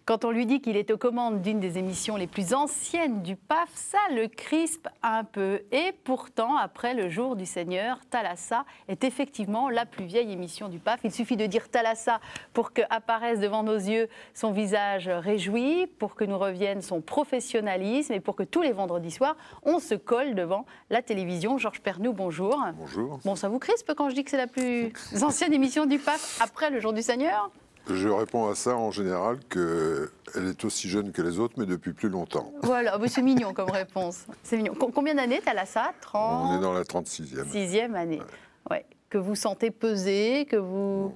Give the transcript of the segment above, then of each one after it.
Quand on lui dit qu'il est aux commandes d'une des émissions les plus anciennes du PAF, ça le crispe un peu. Et pourtant, après le jour du Seigneur, Thalassa est effectivement la plus vieille émission du PAF. Il suffit de dire Thalassa pour qu'apparaisse devant nos yeux son visage réjoui, pour que nous revienne son professionnalisme et pour que tous les vendredis soirs, on se colle devant la télévision. Georges Pernoud, bonjour. Bonjour. Bon, ça vous crispe quand je dis que c'est la plus ancienne émission du PAF après le jour du Seigneur ? Je réponds à ça en général qu'elle est aussi jeune que les autres, mais depuis plus longtemps. Voilà, c'est mignon comme réponse. C'est mignon. Combien d'années Thalassa? 30... On est dans la 36e. 6e année. Ouais. Que vous sentez peser, que vous...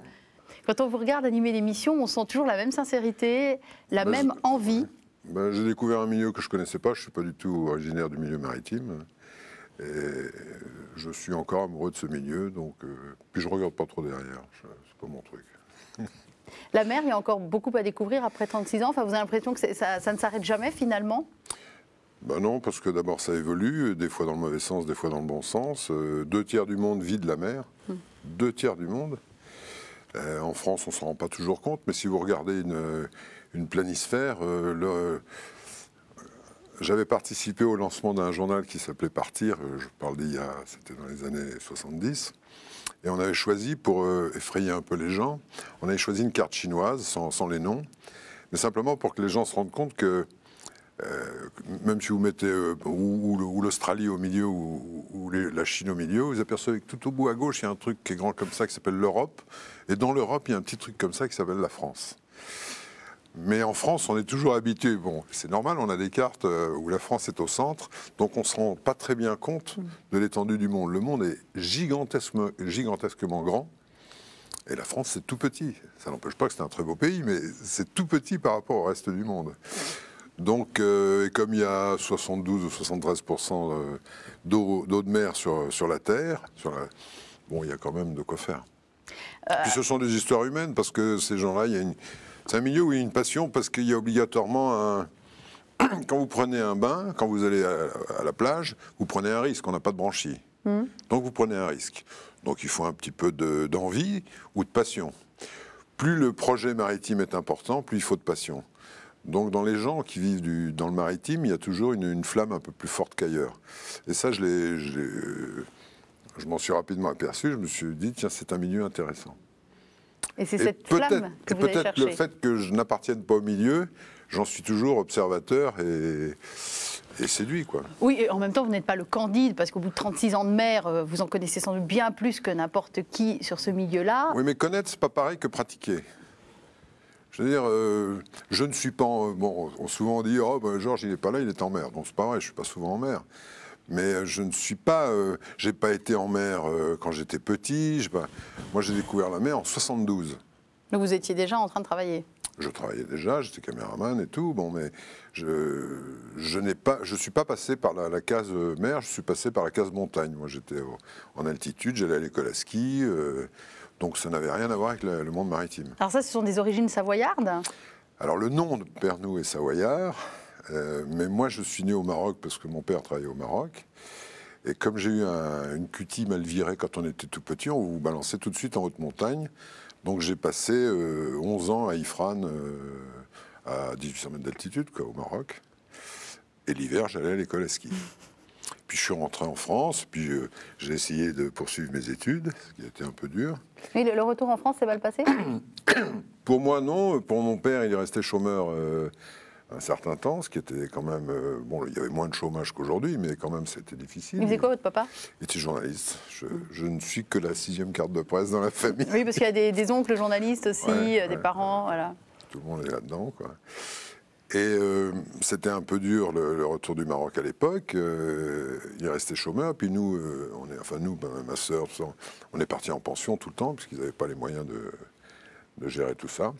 Quand on vous regarde animer l'émission, on sent toujours la même sincérité, la même envie. J'ai découvert un milieu que je ne connaissais pas. Je ne suis pas du tout originaire du milieu maritime. Et je suis encore amoureux de ce milieu. Donc, puis je ne regarde pas trop derrière. Ce n'est pas mon truc. La mer, il y a encore beaucoup à découvrir après 36 ans. Enfin, vous avez l'impression que ça ne s'arrête jamais finalement? Non, parce que d'abord ça évolue, des fois dans le mauvais sens, des fois dans le bon sens. 2/3 du monde vit de la mer. 2/3 du monde. En France, on ne s'en rend pas toujours compte, mais si vous regardez une planisphère, j'avais participé au lancement d'un journal qui s'appelait Partir, je parle c'était dans les années 70. Et on avait choisi, pour effrayer un peu les gens, on avait choisi une carte chinoise, sans les noms, mais simplement pour que les gens se rendent compte que, même si vous mettez ou l'Australie au milieu, ou la Chine au milieu, vous apercevez que tout au bout à gauche, il y a un truc qui est grand comme ça, qui s'appelle l'Europe, et dans l'Europe, il y a un petit truc comme ça qui s'appelle la France. Mais en France, on est toujours habitué. Bon, c'est normal, on a des cartes où la France est au centre, donc on ne se rend pas très bien compte de l'étendue du monde. Le monde est gigantesquement grand, et la France, c'est tout petit. Ça n'empêche pas que c'est un très beau pays, mais c'est tout petit par rapport au reste du monde. Donc, et comme il y a 72 ou 73% d'eau de mer sur la Terre, bon, il y a quand même de quoi faire. Puis ce sont des histoires humaines, parce que ces gens-là, c'est un milieu où il y a une passion, parce qu'il y a obligatoirement quand vous prenez un bain, quand vous allez à la plage, vous prenez un risque, on n'a pas de branchies. Donc vous prenez un risque. Donc il faut un petit peu d'envie ou de passion. Plus le projet maritime est important, plus il faut de passion. Donc dans les gens qui vivent dans le maritime, il y a toujours une flamme un peu plus forte qu'ailleurs. Et ça, je m'en suis rapidement aperçu, je me suis dit, tiens, c'est un milieu intéressant. Et c'est cette flamme que vous allez chercher. Peut-être le fait que je n'appartienne pas au milieu, j'en suis toujours observateur et séduit, quoi. Oui, et en même temps, vous n'êtes pas le Candide, parce qu'au bout de 36 ans de mer, vous en connaissez sans doute bien plus que n'importe qui sur ce milieu-là. Oui, mais connaître, c'est pas pareil que pratiquer. Je veux dire, je ne suis pas... Bon, souvent on dit, oh, ben, Georges, il n'est pas là, il est en mer. Bon, c'est pas vrai, je ne suis pas souvent en mer. Mais je ne suis pas... j'ai pas été en mer quand j'étais petit. Moi, j'ai découvert la mer en 72. Donc vous étiez déjà en train de travailler? Je travaillais déjà, j'étais caméraman et tout. Bon, mais je suis pas passé par la case mer, je suis passé par la case montagne. Moi, j'étais en altitude, j'allais à l'école à ski. Donc ça n'avait rien à voir avec le monde maritime. Alors ça, ce sont des origines savoyardes? Alors le nom de Pernoud est savoyard. Mais moi, je suis né au Maroc parce que mon père travaillait au Maroc. Et comme j'ai eu une cutie mal virée quand on était tout petit, on vous balançait tout de suite en haute montagne. Donc j'ai passé 11 ans à Ifrane, à 1800 mètres d'altitude, au Maroc. Et l'hiver, j'allais à l'école à ski. Puis je suis rentré en France, puis j'ai essayé de poursuivre mes études, ce qui a été un peu dur. Mais le retour en France s'est mal passé? Pour moi, non. Pour mon père, il est resté chômeur un certain temps, ce qui était quand même... bon, il y avait moins de chômage qu'aujourd'hui, mais quand même, c'était difficile. Il faisait quoi, votre papa? Il était journaliste. Je ne suis que la 6e carte de presse dans la famille. Oui, parce qu'il y a des oncles journalistes aussi, des parents, voilà. Tout le monde est là-dedans, quoi. Et c'était un peu dur, le retour du Maroc à l'époque. Il est resté chômeur, puis nous, ma sœur, on est partis en pension tout le temps, puisqu'ils n'avaient pas les moyens de gérer tout ça.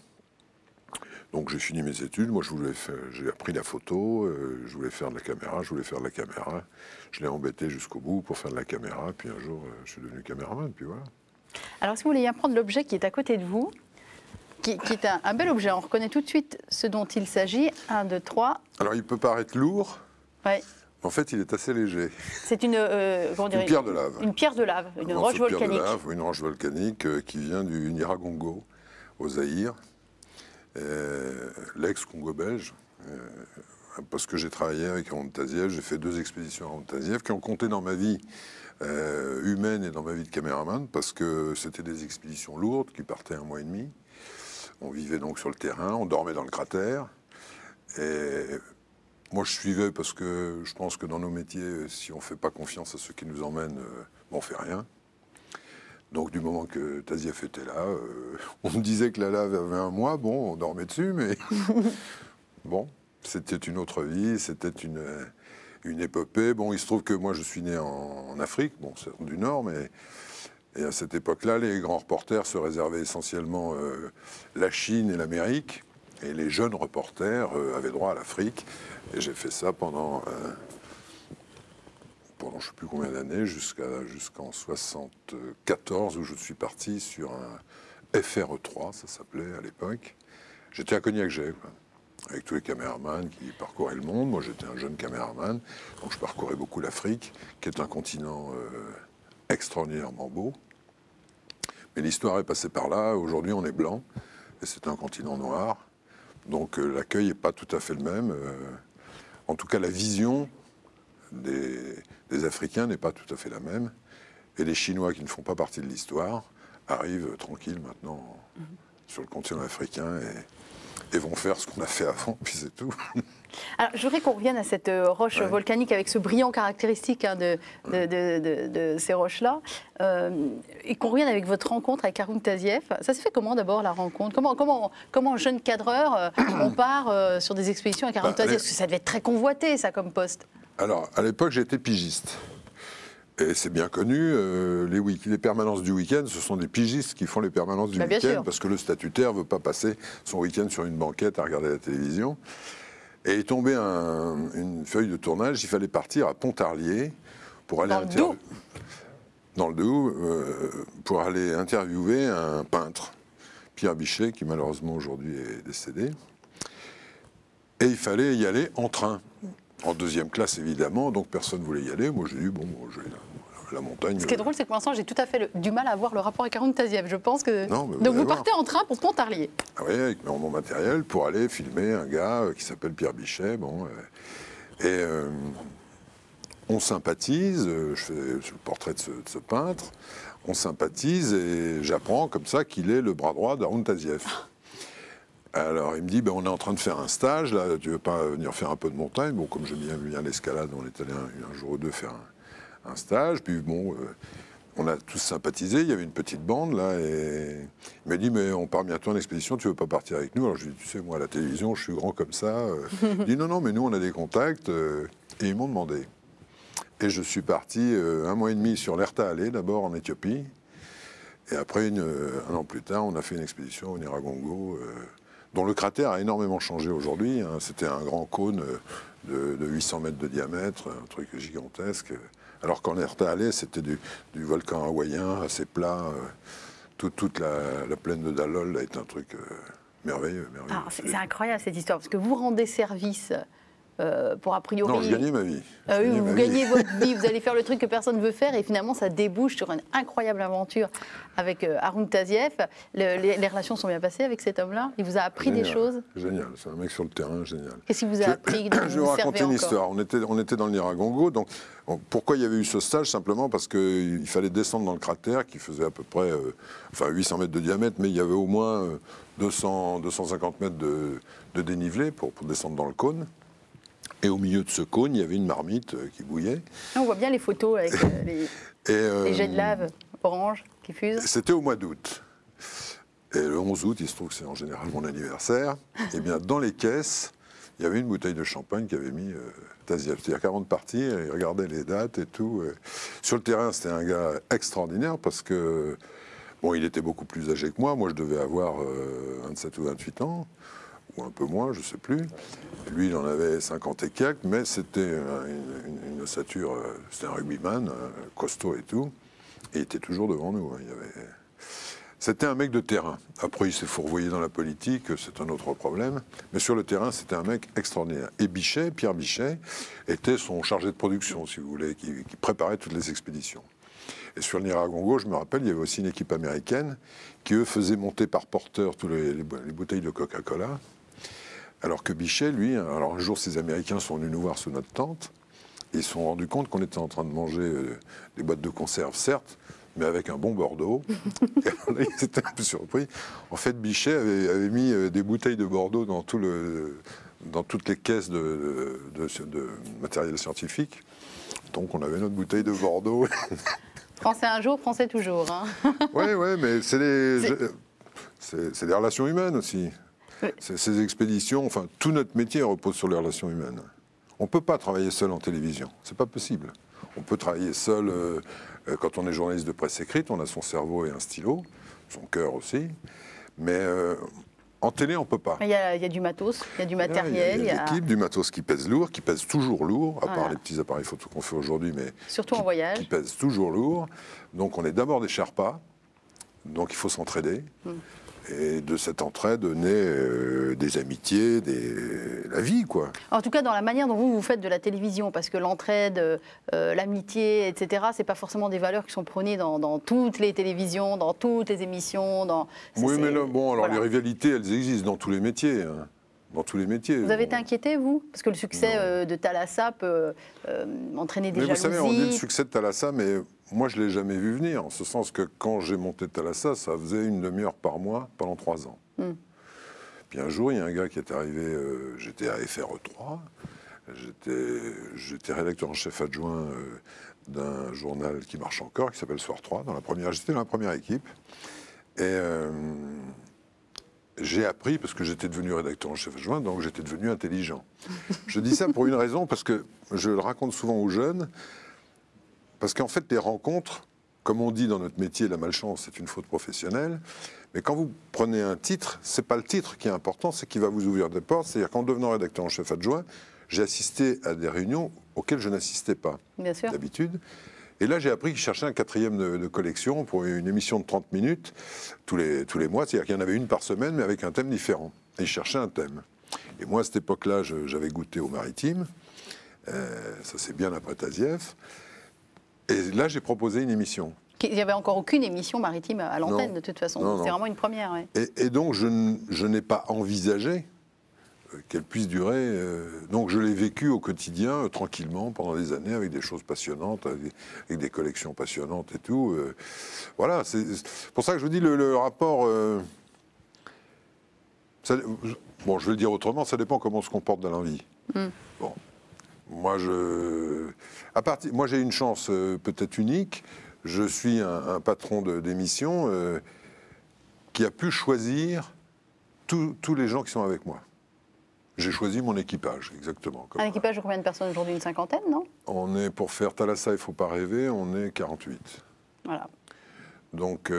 Donc j'ai fini mes études, moi j'ai appris la photo, je voulais faire de la caméra, je l'ai embêté jusqu'au bout pour faire de la caméra, puis un jour je suis devenu caméraman, puis voilà. Alors si vous voulez bien prendre l'objet qui est à côté de vous, qui est un bel objet, on reconnaît tout de suite ce dont il s'agit, 1, 2, 3. Alors il peut paraître lourd, ouais. En fait il est assez léger. C'est une pierre de lave. Une pierre de lave, une roche volcanique. Une roche volcanique qui vient du Nyiragongo, au Zaïre. l'ex-Congo belge, parce que j'ai travaillé avec Haroun Tazieff, j'ai fait 2 expéditions à Haroun Tazieff qui ont compté dans ma vie humaine et dans ma vie de caméraman, parce que c'était des expéditions lourdes qui partaient 1 mois et demi. On vivait donc sur le terrain, on dormait dans le cratère. Et moi, je suivais parce que je pense que dans nos métiers, si on ne fait pas confiance à ceux qui nous emmènent, on ne fait rien. Donc, du moment que Tazieff était là, on me disait que la lave avait 1 mois. Bon, on dormait dessus, mais bon, c'était une autre vie, c'était une épopée. Bon, il se trouve que moi, je suis né en Afrique, bon, c'est du Nord, mais... Et à cette époque-là, les grands reporters se réservaient essentiellement la Chine et l'Amérique. Et les jeunes reporters avaient droit à l'Afrique. Et j'ai fait ça pendant je ne sais plus combien d'années, jusqu'en 74, où je suis parti sur un FRE3, ça s'appelait à l'époque. J'étais à Cognac-Jay, avec tous les caméramans qui parcouraient le monde. Moi, j'étais un jeune caméraman, donc je parcourais beaucoup l'Afrique, qui est un continent extraordinairement beau. Mais l'histoire est passée par là. Aujourd'hui, on est blanc, et c'est un continent noir. Donc l'accueil n'est pas tout à fait le même. En tout cas, la vision des Africains n'est pas tout à fait la même. Et les Chinois, qui ne font pas partie de l'histoire, arrivent tranquilles maintenant sur le continent africain et vont faire ce qu'on a fait avant, puis c'est tout. Alors, je voudrais qu'on revienne à cette roche volcanique avec ce brillant caractéristique de ces roches-là, et qu'on revienne avec votre rencontre avec Haroun Tazieff. Ça s'est fait comment d'abord la rencontre? Comment jeune cadreur, on part sur des expéditions avec Haroun Tazieff? Parce que ça devait être très convoité, ça, comme poste. Alors, à l'époque, j'étais pigiste. Et c'est bien connu, les permanences du week-end, ce sont des pigistes qui font les permanences du week-end, parce que le statutaire ne veut pas passer son week-end sur une banquette à regarder la télévision. Et est tombé une feuille de tournage, il fallait partir à Pontarlier pour aller dans le Doubs, pour aller interviewer un peintre, Pierre Bichet, qui malheureusement aujourd'hui est décédé. Et il fallait y aller en train. En 2e classe, évidemment, donc personne ne voulait y aller. Moi, j'ai dit, bon, je vais la montagne. Ce qui est drôle, c'est que pour l'instant, j'ai tout à fait du mal à voir le rapport avec Haroun Tazieff. Je pense que... Non, donc vous partez en train pour Pontarlier. Ah oui, avec mon matériel, pour aller filmer un gars qui s'appelle Pierre Bichet. Bon, on sympathise, je fais le portrait de ce peintre, on sympathise et j'apprends comme ça qu'il est le bras droit d'Haroun Tazieff. Alors, il me dit, on est en train de faire un stage, là, tu veux pas venir faire un peu de montagne? Bon, comme j'aime bien l'escalade, on est allé un jour ou deux faire un stage, puis bon, on a tous sympathisé, il y avait une petite bande, là, et il m'a dit, mais on part bientôt en expédition, tu veux pas partir avec nous? Alors, je lui ai dit, tu sais, moi, à la télévision, je suis grand comme ça. Il dit, non, mais nous, on a des contacts, et ils m'ont demandé. Et je suis parti 1 mois et demi sur l'Erta Alley, d'abord en Éthiopie, et après, 1 an plus tard, on a fait une expédition au Nyiragongo, dont le cratère a énormément changé aujourd'hui. Hein. C'était un grand cône de 800 mètres de diamètre, un truc gigantesque. Alors qu'en Erta Alley, c'était du volcan hawaïen, assez plat. Toute la plaine de Dalol est un truc merveilleux. C'est incroyable cette histoire, parce que vous rendez service pour a priori... Non, je gagnais ma vie. Vous gagnez votre vie, vous allez faire le truc que personne ne veut faire, et finalement ça débouche sur une incroyable aventure avec Haroun Tazieff. Les relations sont bien passées avec cet homme-là? Il vous a appris des choses? Génial, c'est un mec sur le terrain, génial. Qu'est-ce qu'il vous a appris? Je vais vous raconter une histoire. On était dans le Nyiragongo, donc pourquoi il y avait eu ce stage? Simplement parce qu'il fallait descendre dans le cratère, qui faisait à peu près 800 mètres de diamètre, mais il y avait au moins 250 mètres de dénivelé pour descendre dans le cône. Et au milieu de ce cône, il y avait une marmite qui bouillait. On voit bien les photos avec les jets de lave orange qui fusent. C'était au mois d'août. Et le 11 août, il se trouve que c'est en général mon anniversaire. Et bien, dans les caisses, il y avait une bouteille de champagne qui avait mis Tazieff. C'est-à-dire qu'avant de partir, il regardait les dates et tout. Sur le terrain, c'était un gars extraordinaire parce que, bon, il était beaucoup plus âgé que moi. Moi, je devais avoir 27 ou 28 ans. Ou un peu moins, je ne sais plus. Lui, il en avait 50 et quelques, mais c'était une ossature, c'était un rugbyman, costaud et tout. Et il était toujours devant nous. Hein. C'était un mec de terrain. Après, il s'est fourvoyé dans la politique, c'est un autre problème. Mais sur le terrain, c'était un mec extraordinaire. Et Bichet, Pierre Bichet, était son chargé de production, si vous voulez, qui préparait toutes les expéditions. Et sur le Niragongo, je me rappelle, il y avait aussi une équipe américaine qui, eux, faisait monter par porteur tous les bouteilles de Coca-Cola. Alors que Bichet, lui, alors un jour, ces Américains sont venus nous voir sous notre tente. Et ils se sont rendus compte qu'on était en train de manger des boîtes de conserve, certes, mais avec un bon Bordeaux. Et alors là, ils étaient un peu surpris. En fait, Bichet avait mis des bouteilles de Bordeaux dans toutes les caisses de matériel scientifique. Donc on avait notre bouteille de Bordeaux. Français un jour, français toujours. Oui, mais c'est des relations humaines aussi. Oui. Ces expéditions, enfin, tout notre métier repose sur les relations humaines. On ne peut pas travailler seul en télévision, c'est pas possible. On peut travailler seul quand on est journaliste de presse écrite, on a son cerveau et un stylo, son cœur aussi, mais en télé, on ne peut pas. Il y a du matos, il y a du matériel. Il y a l'équipe, du matos qui pèse lourd, qui pèse toujours lourd, à part les petits appareils photo qu'on fait aujourd'hui, mais surtout en voyage. Qui pèsent toujours lourd. Donc on est d'abord des Sherpas, donc il faut s'entraider. Et de cette entraide naît des amitiés, la vie, quoi. En tout cas, dans la manière dont vous faites de la télévision, parce que l'entraide, l'amitié, etc., c'est pas forcément des valeurs qui sont prônées dans toutes les télévisions, dans toutes les émissions. Oui, mais là, bon, alors les rivalités, elles existent dans tous les métiers. Hein. Dans tous les métiers. Vous avez été inquiété, vous? Parce que le succès de Thalassa peut entraîner des jalousies. Vous savez, on dit le succès de Thalassa, mais moi, je ne l'ai jamais vu venir, en ce sens que quand j'ai monté Thalassa, ça faisait une demi-heure par mois pendant 3 ans. Puis un jour, il y a un gars qui est arrivé, j'étais à FRE3, j'étais rédacteur en chef adjoint d'un journal qui marche encore, qui s'appelle Soir 3, j'étais dans la première équipe. Et j'ai appris, parce que j'étais devenu rédacteur en chef adjoint, donc j'étais devenu intelligent. Je dis ça pour une raison, parce que je le raconte souvent aux jeunes, parce qu'en fait, les rencontres, comme on dit dans notre métier, la malchance, c'est une faute professionnelle, mais quand vous prenez un titre, c'est pas le titre qui est important, c'est qu'il va vous ouvrir des portes. C'est-à-dire qu'en devenant rédacteur en chef adjoint, j'ai assisté à des réunions auxquelles je n'assistais pas d'habitude. Et là, j'ai appris qu'ils cherchaient un 4e de collection pour une émission de 30 minutes tous les mois. C'est-à-dire qu'il y en avait une par semaine, mais avec un thème différent. Et ils cherchaient un thème. Et moi, à cette époque-là, j'avais goûté au maritime. Ça, c'est bien après Tazieff. Et là, j'ai proposé une émission. Il n'y avait encore aucune émission maritime à l'antenne, de toute façon. C'était vraiment une première. Ouais. Et donc, je n'ai pas envisagé qu'elle puisse durer. Donc, je l'ai vécu au quotidien, tranquillement, pendant des années, avec des choses passionnantes, avec des collections passionnantes et tout. Voilà, c'est pour ça que je vous dis, le rapport... bon, je vais le dire autrement, ça dépend comment on se comporte dans la vie. Bon. Moi, j'ai une chance peut-être unique. Je suis un patron d'émission qui a pu choisir tous les gens qui sont avec moi. J'ai choisi mon équipage, exactement. Un équipage de combien de personnes aujourd'hui? Une cinquantaine, non? On est, pour faire Thalassa, il ne faut pas rêver, on est 48. Voilà. Donc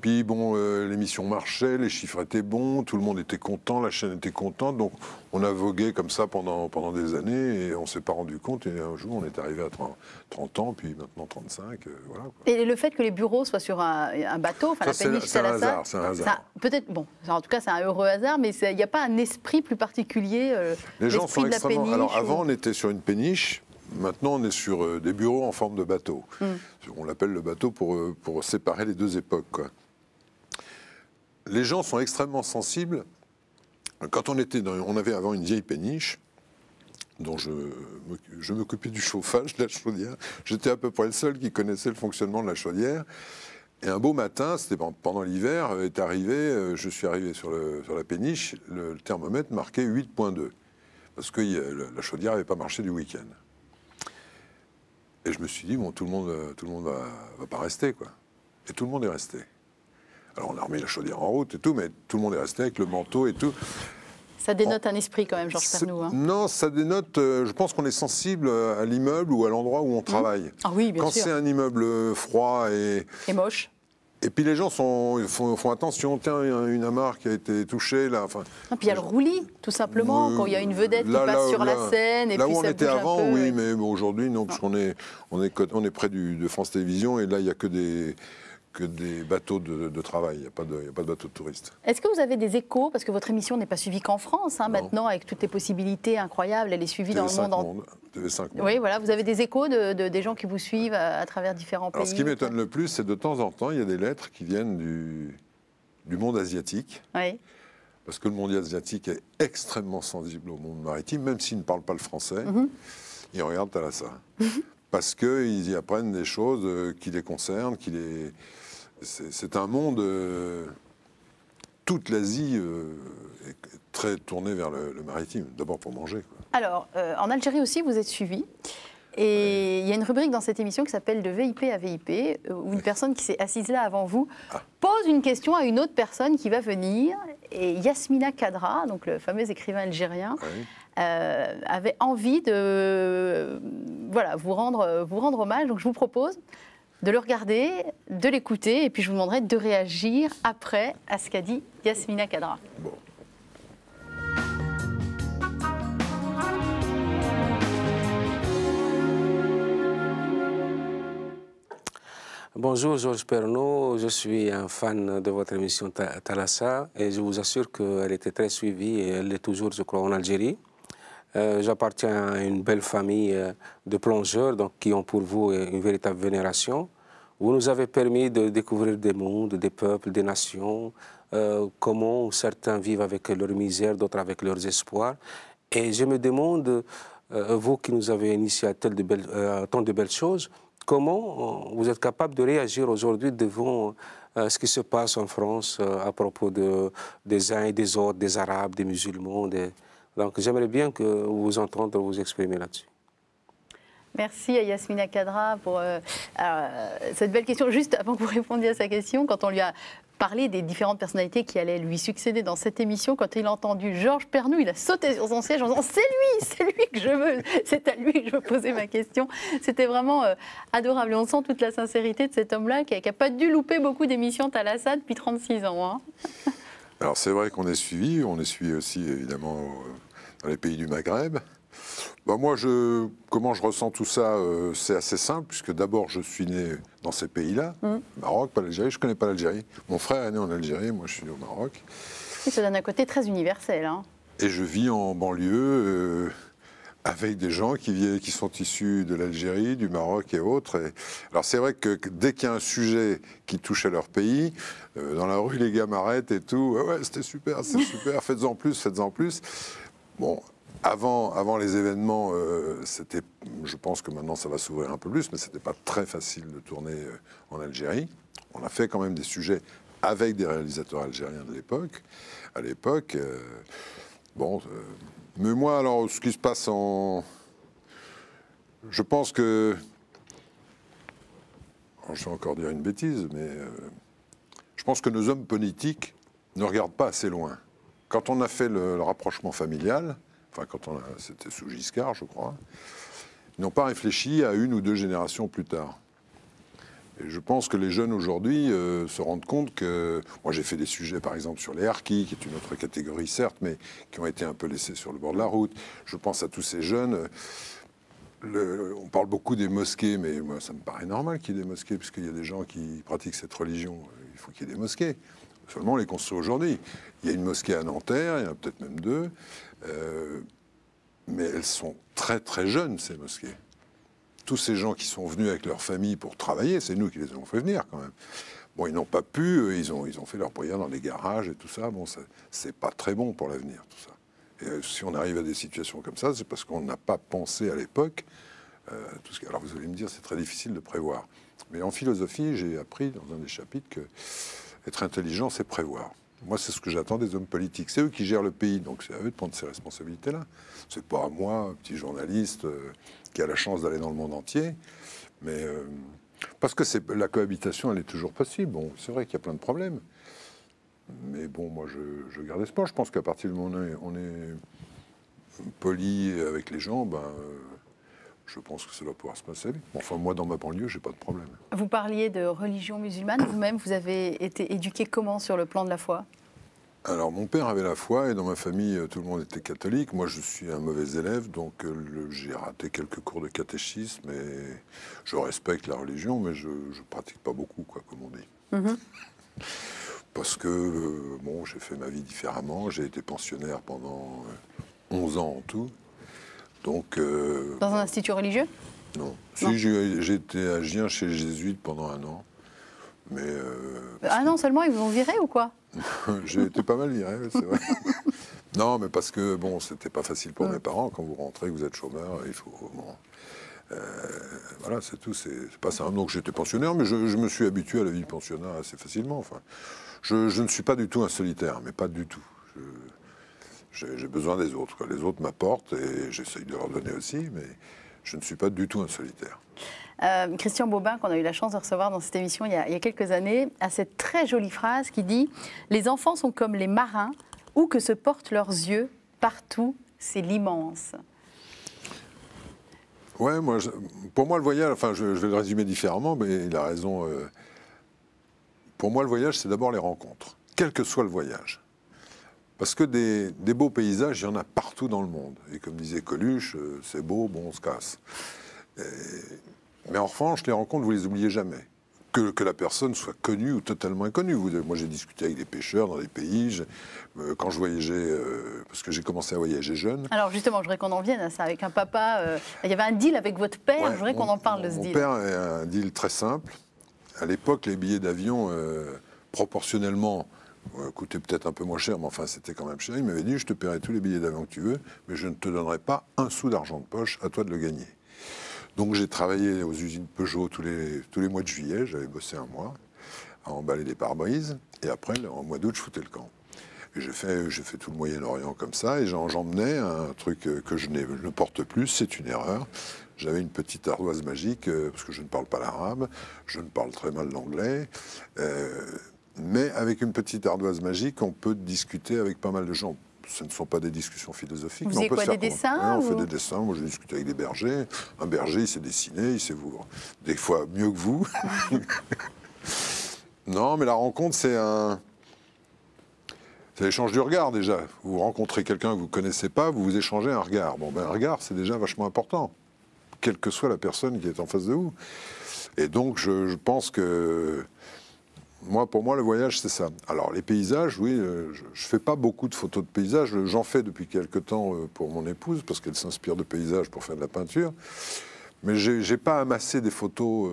puis bon, l'émission marchait, les chiffres étaient bons, tout le monde était content, la chaîne était contente, donc on a vogué comme ça pendant des années et on ne s'est pas rendu compte. Et un jour, on est arrivé à 30 ans, puis maintenant 35, voilà. Quoi. Et le fait que les bureaux soient sur un bateau, enfin la péniche Thalassa, c'est un hasard. Peut-être, bon, en tout cas, c'est un heureux hasard, mais il n'y a pas un esprit plus particulier. Les gens sont extrêmement. Alors avant, on était sur une péniche. Maintenant, on est sur des bureaux en forme de bateau. On l'appelle le bateau pour séparer les deux époques, quoi. Les gens sont extrêmement sensibles. Quand on avait avant une vieille péniche, dont je m'occupais du chauffage de la chaudière. J'étais à peu près le seul qui connaissait le fonctionnement de la chaudière. Et un beau matin, c'était pendant l'hiver, je suis arrivé sur la péniche, le thermomètre marquait 8,2. Parce que la chaudière n'avait pas marché du week-end. Et je me suis dit, bon, tout le monde va pas rester, quoi. Et tout le monde est resté. Alors on a remis la chaudière en route et tout, mais tout le monde est resté avec le manteau et tout. Ça dénote un esprit quand même, Georges Pernoud. Hein. Non, ça dénote, je pense qu'on est sensible à l'immeuble ou à l'endroit où on travaille. Ah oui, bien sûr. Quand c'est un immeuble froid et moche. Et puis les gens font attention, tiens, il y a une amarre qui a été touchée là. Enfin, puis il y a le roulis, tout simplement, quand il y a une vedette qui passe sur la scène. Et là puis où on ça était bouge avant, un peu, oui, mais aujourd'hui, non, parce qu'on est près de France Télévisions et là, il n'y a que que des bateaux de travail. Il n'y a pas de bateaux de touristes. Est-ce que vous avez des échos, parce que votre émission n'est pas suivie qu'en France, hein, maintenant, avec toutes les possibilités incroyables, elle est suivie dans le monde TV5 Monde. Oui, voilà, vous avez des échos des gens qui vous suivent à travers différents pays. Alors, ce qui m'étonne le plus, c'est de temps en temps, il y a des lettres qui viennent du monde asiatique. Oui. Parce que le monde asiatique est extrêmement sensible au monde maritime, même s'il ne parle pas le français. Ils regardent Thalassa. Parce qu'ils y apprennent des choses qui les concernent, c'est un monde... toute l'Asie est très tournée vers le maritime, d'abord pour manger, quoi. Alors, en Algérie aussi, vous êtes suivi. Et il y a une rubrique dans cette émission qui s'appelle de VIP à VIP, où une personne qui s'est assise là avant vous pose une question à une autre personne qui va venir. Et Yasmina Khadra, donc le fameux écrivain algérien, avait envie de vous rendre hommage. Donc je vous propose de le regarder, de l'écouter, et puis je vous demanderai de réagir après à ce qu'a dit Yasmina Khadra. Bon. Bonjour Georges Pernaut, je suis un fan de votre émission Thalassa et je vous assure qu'elle était très suivie et elle l'est toujours, je crois, en Algérie. J'appartiens à une belle famille de plongeurs donc, qui ont pour vous une véritable vénération. Vous nous avez permis de découvrir des mondes, des peuples, des nations, comment certains vivent avec leur misère, d'autres avec leurs espoirs. Et je me demande, vous qui nous avez initié à tant de belles choses, comment vous êtes capable de réagir aujourd'hui devant ce qui se passe en France à propos des uns et des autres, des Arabes, des musulmans. Donc j'aimerais bien que vous entendiez vous exprimer là-dessus. Merci à Yasmina Khadra pour cette belle question. Juste avant que vous répondiez à sa question, quand on lui a parlé des différentes personnalités qui allaient lui succéder dans cette émission, quand il a entendu Georges Pernaut, il a sauté sur son siège en disant « c'est lui que je veux, c'est à lui que je veux poser ma question ». C'était vraiment adorable et on sent toute la sincérité de cet homme-là qui n'a pas dû louper beaucoup d'émissions Thalassa depuis 36 ans. Hein. Alors c'est vrai qu'on est suivi aussi évidemment dans les pays du Maghreb. Ben moi, comment je ressens tout ça, c'est assez simple, puisque d'abord, je suis né dans ces pays-là, Maroc, pas l'Algérie, je ne connais pas l'Algérie. Mon frère est né en Algérie, moi je suis né au Maroc. Et ça donne un côté très universel. Hein. Et je vis en banlieue avec des gens qui sont issus de l'Algérie, du Maroc et autres. Alors c'est vrai que dès qu'il y a un sujet qui touche à leur pays, dans la rue, les gars m'arrêtent et tout. Ouais, c'était super, c'est super, faites-en plus, faites-en plus. Bon... Avant les événements, je pense que maintenant ça va s'ouvrir un peu plus, mais c'était pas très facile de tourner en Algérie. On a fait quand même des sujets avec des réalisateurs algériens de l'époque. À l'époque, mais moi, alors, ce qui se passe je pense que... Alors, je vais encore dire une bêtise, mais je pense que nos hommes politiques ne regardent pas assez loin. Quand on a fait le rapprochement familial... Enfin, c'était sous Giscard, je crois, ils n'ont pas réfléchi à une ou deux générations plus tard. Et je pense que les jeunes aujourd'hui se rendent compte que... Moi, j'ai fait des sujets, par exemple, sur les harkis, qui est une autre catégorie, certes, mais qui ont été un peu laissés sur le bord de la route. Je pense à tous ces jeunes. On parle beaucoup des mosquées, mais moi, ça me paraît normal qu'il y ait des mosquées, puisqu'il y a des gens qui pratiquent cette religion. Il faut qu'il y ait des mosquées. Seulement, on les construit aujourd'hui. Il y a une mosquée à Nanterre, il y en a peut-être même deux. Mais elles sont très très jeunes, ces mosquées. Tous ces gens qui sont venus avec leur famille pour travailler, c'est nous qui les avons fait venir quand même. Bon, ils n'ont pas pu, ils ont fait leur prière dans les garages et tout ça. Bon, c'est pas très bon pour l'avenir, tout ça. Et si on arrive à des situations comme ça, c'est parce qu'on n'a pas pensé à l'époque. Alors vous allez me dire, c'est très difficile de prévoir. Mais en philosophie, j'ai appris dans un des chapitres que être intelligent, c'est prévoir. Moi, c'est ce que j'attends des hommes politiques. C'est eux qui gèrent le pays, donc c'est à eux de prendre ces responsabilités-là. C'est pas à moi, petit journaliste qui a la chance d'aller dans le monde entier. Mais parce que la cohabitation, elle est toujours possible. Bon, c'est vrai qu'il y a plein de problèmes. Mais bon, moi, je garde espoir. Je pense qu'à partir du moment où on est poli avec les gens, je pense que ça doit pouvoir se passer. Enfin, moi, dans ma banlieue, j'ai pas de problème. Vous parliez de religion musulmane. Vous-même, vous avez été éduqué comment sur le plan de la foi ? Alors, mon père avait la foi, et dans ma famille, tout le monde était catholique. Moi, je suis un mauvais élève, donc j'ai raté quelques cours de catéchisme, et je respecte la religion, mais je ne pratique pas beaucoup, quoi, comme on dit. Parce que, bon, j'ai fait ma vie différemment. J'ai été pensionnaire pendant 11 ans en tout. Donc, Dans un institut religieux? non. Non. Si, j'ai été à Gien chez les Jésuites pendant 1 an. Mais, Un an seulement, ils vous ont viré ou quoi? j'ai été pas mal viré, c'est vrai. Non, mais parce que, bon, c'était pas facile pour mes parents. Quand vous rentrez, que vous êtes chômeur, il faut... Bon, voilà, c'est tout, c'est pas simple. Donc j'étais pensionnaire, mais je me suis habitué à la vie de pensionnaire assez facilement. Enfin, je ne suis pas du tout un solitaire, mais pas du tout. J'ai besoin des autres, quoi. Les autres m'apportent et j'essaye de leur donner aussi, mais je ne suis pas du tout un solitaire. Christian Bobin, qu'on a eu la chance de recevoir dans cette émission il y a quelques années, a cette très jolie phrase qui dit « Les enfants sont comme les marins, où que se portent leurs yeux, partout, c'est l'immense ». Ouais, pour moi, le voyage, enfin, je vais le résumer différemment, mais il a raison. Pour moi, le voyage, c'est d'abord les rencontres, quel que soit le voyage. Parce que des beaux paysages, il y en a partout dans le monde. Et comme disait Coluche, c'est beau, bon, on se casse. Mais en revanche, les rencontres, vous les oubliez jamais. Que la personne soit connue ou totalement inconnue. Moi, j'ai discuté avec des pêcheurs dans des pays. Quand je voyageais, parce que j'ai commencé à voyager jeune. Alors justement, je voudrais qu'on en vienne à ça. Avec un papa, il y avait un deal avec votre père. Ouais, je voudrais qu'on en parle de ce deal. Mon père a un deal très simple. À l'époque, les billets d'avion, proportionnellement, coûtaient peut-être un peu moins cher, mais enfin, c'était quand même cher. Il m'avait dit, je te paierai tous les billets d'avion que tu veux, mais je ne te donnerai pas un sou d'argent de poche, à toi de le gagner. Donc j'ai travaillé aux usines Peugeot tous les mois de juillet, j'avais bossé 1 mois, à emballer des pare-brises, et après, en mois d'août, je foutais le camp. Et j'ai fait tout le Moyen-Orient comme ça, et j'emmenais un truc que je ne porte plus, c'est une erreur. J'avais une petite ardoise magique, parce que je ne parle pas l'arabe, je ne parle très mal l'anglais, mais avec une petite ardoise magique, on peut discuter avec pas mal de gens. Ce ne sont pas des discussions philosophiques. Vous faisiez quoi, des dessins? On fait des dessins. Moi, j'ai discuté avec des bergers. Un berger, il sait dessiner, il sait vous... Des fois mieux que vous. Non, mais la rencontre, c'est l'échange du regard, déjà. Vous rencontrez quelqu'un que vous ne connaissez pas, vous vous échangez un regard. Bon, ben, un regard, c'est déjà vachement important, quelle que soit la personne qui est en face de vous. Et donc, je pense que... pour moi, le voyage, c'est ça. Alors, les paysages, oui, je ne fais pas beaucoup de photos de paysages. J'en fais depuis quelque temps pour mon épouse, parce qu'elle s'inspire de paysages pour faire de la peinture. Mais je n'ai pas amassé des photos.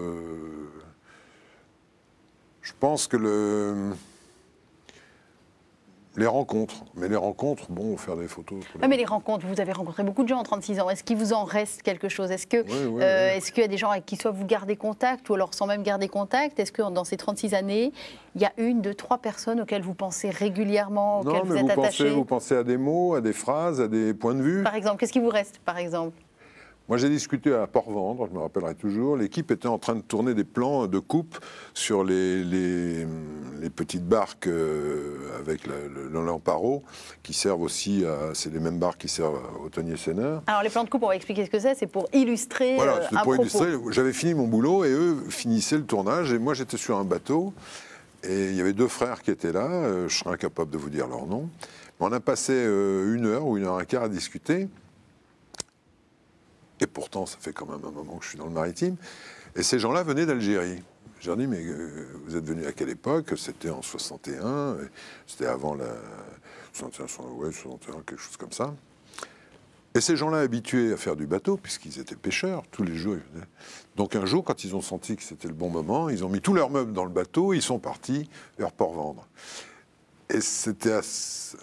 Je pense que les rencontres. Mais les rencontres, bon, faire des photos... mais les rencontres, vous avez rencontré beaucoup de gens en 36 ans. Est-ce qu'il vous en reste quelque chose? Est-ce qu'il y a des gens avec qui soit vous gardez contact, ou alors sans même garder contact? Est-ce que dans ces 36 années, il y a 1, 2, 3 personnes auxquelles vous pensez régulièrement, auxquelles vous êtes attaché? Vous pensez à des mots, à des phrases, à des points de vue. Par exemple, qu'est-ce qui vous reste, par exemple? Moi, j'ai discuté à Port-Vendre, je me rappellerai toujours. L'équipe était en train de tourner des plans de coupe sur les petites barques avec le lamparo qui servent aussi à... C'est les mêmes barques qui servent au Tonnier-Senneur. Alors, les plans de coupe, on va expliquer ce que c'est. C'est pour illustrer voilà, un propos. Illustrer. J'avais fini mon boulot et eux finissaient le tournage. Et moi, j'étais sur un bateau. Et il y avait 2 frères qui étaient là. Je serais incapable de vous dire leur nom. Mais on a passé 1 heure ou 1 heure et quart à discuter. Et pourtant, ça fait quand même un moment que je suis dans le maritime. Et ces gens-là venaient d'Algérie. Je leur dis, mais vous êtes venus à quelle époque? C'était en 61, c'était avant la... 61, quelque chose comme ça. Et ces gens-là, habitués à faire du bateau, puisqu'ils étaient pêcheurs, tous les jours, ils venaient. Donc un jour, quand ils ont senti que c'était le bon moment, ils ont mis tous leurs meubles dans le bateau, ils sont partis vers Port-Vendre. Et c'était assez...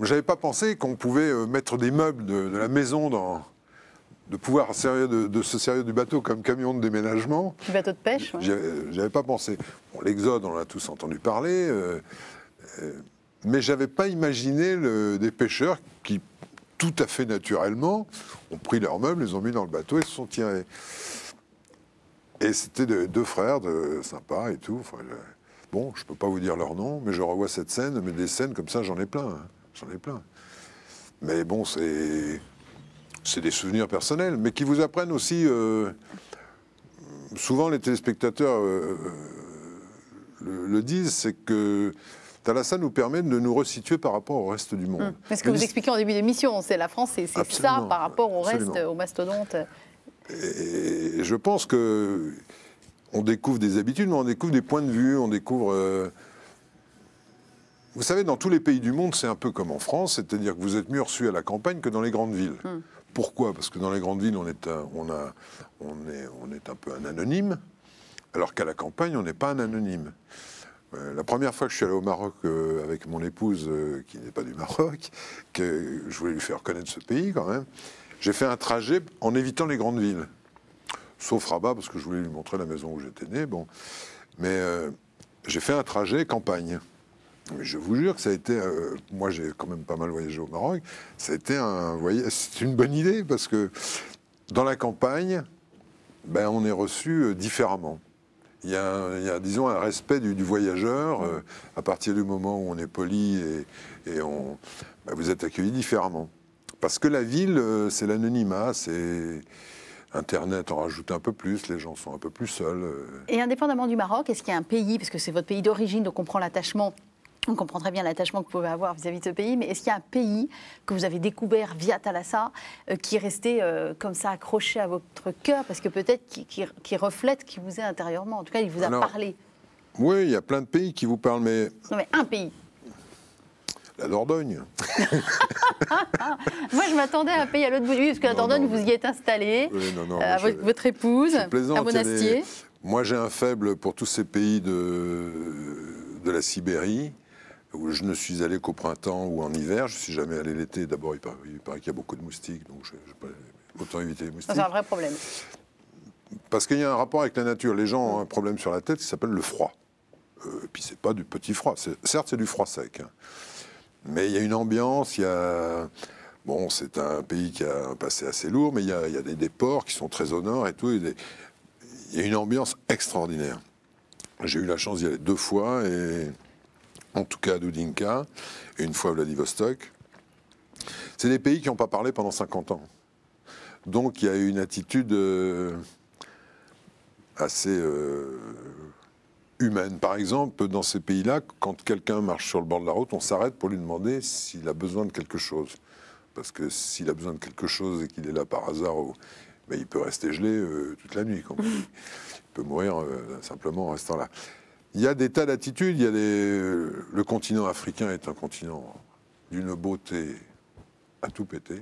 J'avais pas pensé qu'on pouvait mettre des meubles de la maison dans... de pouvoir de se servir du bateau comme camion de déménagement. Du bateau de pêche, ouais. J'avais pas pensé. Bon, l'Exode, on en a tous entendu parler, mais j'avais pas imaginé des pêcheurs qui, tout à fait naturellement, ont pris leurs meubles, les ont mis dans le bateau et se sont tirés. Et c'était 2 frères sympas et tout. Enfin, bon, je peux pas vous dire leur nom, mais je revois cette scène, mais des scènes comme ça, j'en ai plein. Hein, j'en ai plein. Mais bon, c'est des souvenirs personnels, mais qui vous apprennent aussi... souvent, les téléspectateurs le disent, c'est que Thalassa nous permet de nous resituer par rapport au reste du monde. C'est ce que vous expliquez en début d'émission, c'est la France, c'est ça par rapport au reste, aux mastodontes. Et je pense que on découvre des habitudes, mais on découvre des points de vue, on découvre... Vous savez, dans tous les pays du monde, c'est un peu comme en France, c'est-à-dire que vous êtes mieux reçus à la campagne que dans les grandes villes. Pourquoi? Parce que dans les grandes villes, on est un peu un anonyme, alors qu'à la campagne, on n'est pas un anonyme. La première fois que je suis allé au Maroc avec mon épouse, qui n'est pas du Maroc, que je voulais lui faire connaître ce pays quand même, j'ai fait un trajet en évitant les grandes villes. Sauf Rabat, parce que je voulais lui montrer la maison où j'étais né. Bon. Mais j'ai fait un trajet campagne. Mais je vous jure que ça a été... moi, j'ai quand même pas mal voyagé au Maroc. Ça a été un voyage... C'est une bonne idée, parce que dans la campagne, ben, on est reçu différemment. Il y a, disons, un respect du voyageur à partir du moment où on est poli et ben, vous êtes accueilli différemment. Parce que la ville, c'est l'anonymat, c'est... Internet en rajoute un peu plus, les gens sont un peu plus seuls. Et indépendamment du Maroc, est-ce qu'il y a un pays, parce que c'est votre pays d'origine, donc on comprend l'attachement, on comprend très bien l'attachement que vous pouvez avoir vis-à-vis de ce pays, mais est-ce qu'il y a un pays que vous avez découvert via Thalassa qui est resté comme ça accroché à votre cœur, parce que peut-être qui reflète qui vous est intérieurement, en tout cas il vous a parlé? Oui, il y a plein de pays qui vous parlent, mais... Non mais un pays. La Dordogne. Moi, je m'attendais à un pays à l'autre bout du parce que la Dordogne, vous y êtes installé, avec votre épouse, à Monastier. Moi, j'ai un faible pour tous ces pays de la Sibérie, où je ne suis allé qu'au printemps ou en hiver. Je ne suis jamais allé l'été. D'abord, il paraît qu'il y a beaucoup de moustiques, donc je vais autant éviter les moustiques. C'est un vrai problème. Parce qu'il y a un rapport avec la nature. Les gens ont un problème sur la tête qui s'appelle le froid. Et puis, c'est pas du petit froid. Certes, c'est du froid sec, hein. Mais il y a une ambiance, il y a... Bon, c'est un pays qui a un passé assez lourd, mais il y a des ports qui sont très au nord et tout. Il y a une ambiance extraordinaire. J'ai eu la chance d'y aller 2 fois, et en tout cas à Doudinka, et une fois à Vladivostok. C'est des pays qui n'ont pas parlé pendant 50 ans. Donc il y a une attitude assez... humaine. Par exemple, dans ces pays-là, quand quelqu'un marche sur le bord de la route, on s'arrête pour lui demander s'il a besoin de quelque chose. Parce que s'il a besoin de quelque chose et qu'il est là par hasard, ben, il peut rester gelé toute la nuit. Il peut mourir simplement en restant là. Il y a des tas d'attitudes. Le continent africain est un continent d'une beauté à tout péter.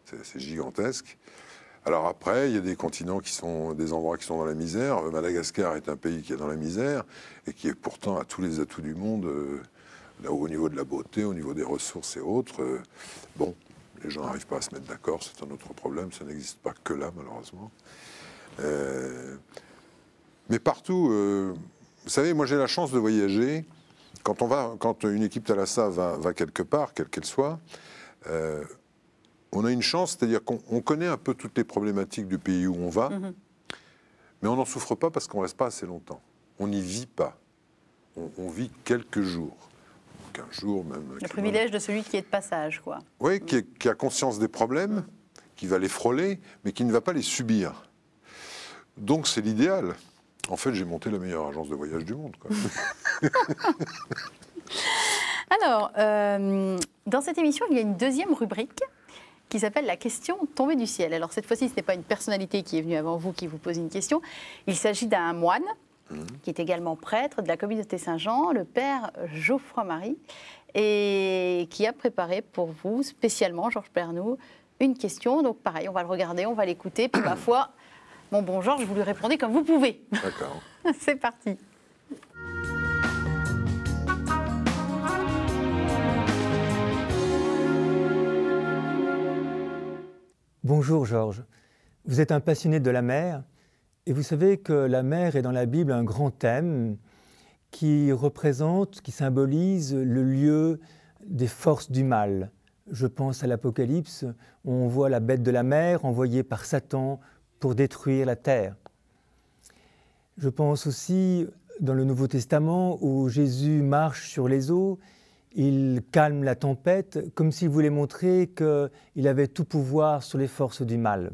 C'est gigantesque. Alors après, il y a des continents qui sont des endroits qui sont dans la misère. Madagascar est un pays qui est dans la misère et qui est pourtant à tous les atouts du monde, là au niveau de la beauté, au niveau des ressources et autres. Bon, les gens n'arrivent pas à se mettre d'accord, c'est un autre problème. Ça n'existe pas que là, malheureusement. Mais partout, vous savez, moi j'ai la chance de voyager. Quand une équipe Thalassa va quelque part, quelle qu'elle soit. On a une chance, c'est-à-dire qu'on connaît un peu toutes les problématiques du pays où on va, mais on n'en souffre pas parce qu'on ne reste pas assez longtemps. On n'y vit pas. On vit quelques jours. 15 jours même. Le privilège de celui qui est de passage, quoi. Oui, qui a conscience des problèmes, qui va les frôler, mais qui ne va pas les subir. Donc c'est l'idéal. En fait, j'ai monté la meilleure agence de voyage du monde, quoi. Alors, dans cette émission, il y a une deuxième rubrique qui s'appelle la question tombée du ciel. Alors cette fois-ci, ce n'est pas une personnalité qui est venue avant vous qui vous pose une question. Il s'agit d'un moine qui est également prêtre de la communauté Saint-Jean, le père Geoffroy-Marie, et qui a préparé pour vous, spécialement, Georges Pernoud, une question. Donc pareil, on va le regarder, on va l'écouter, puis ma foi, mon bon Georges, vous lui répondez comme vous pouvez. D'accord. C'est parti. Bonjour Georges, vous êtes un passionné de la mer et vous savez que la mer est dans la Bible un grand thème qui représente, qui symbolise le lieu des forces du mal. Je pense à l'Apocalypse où on voit la bête de la mer envoyée par Satan pour détruire la terre. Je pense aussi dans le Nouveau Testament où Jésus marche sur les eaux. Il calme la tempête comme s'il voulait montrer qu'il avait tout pouvoir sur les forces du mal.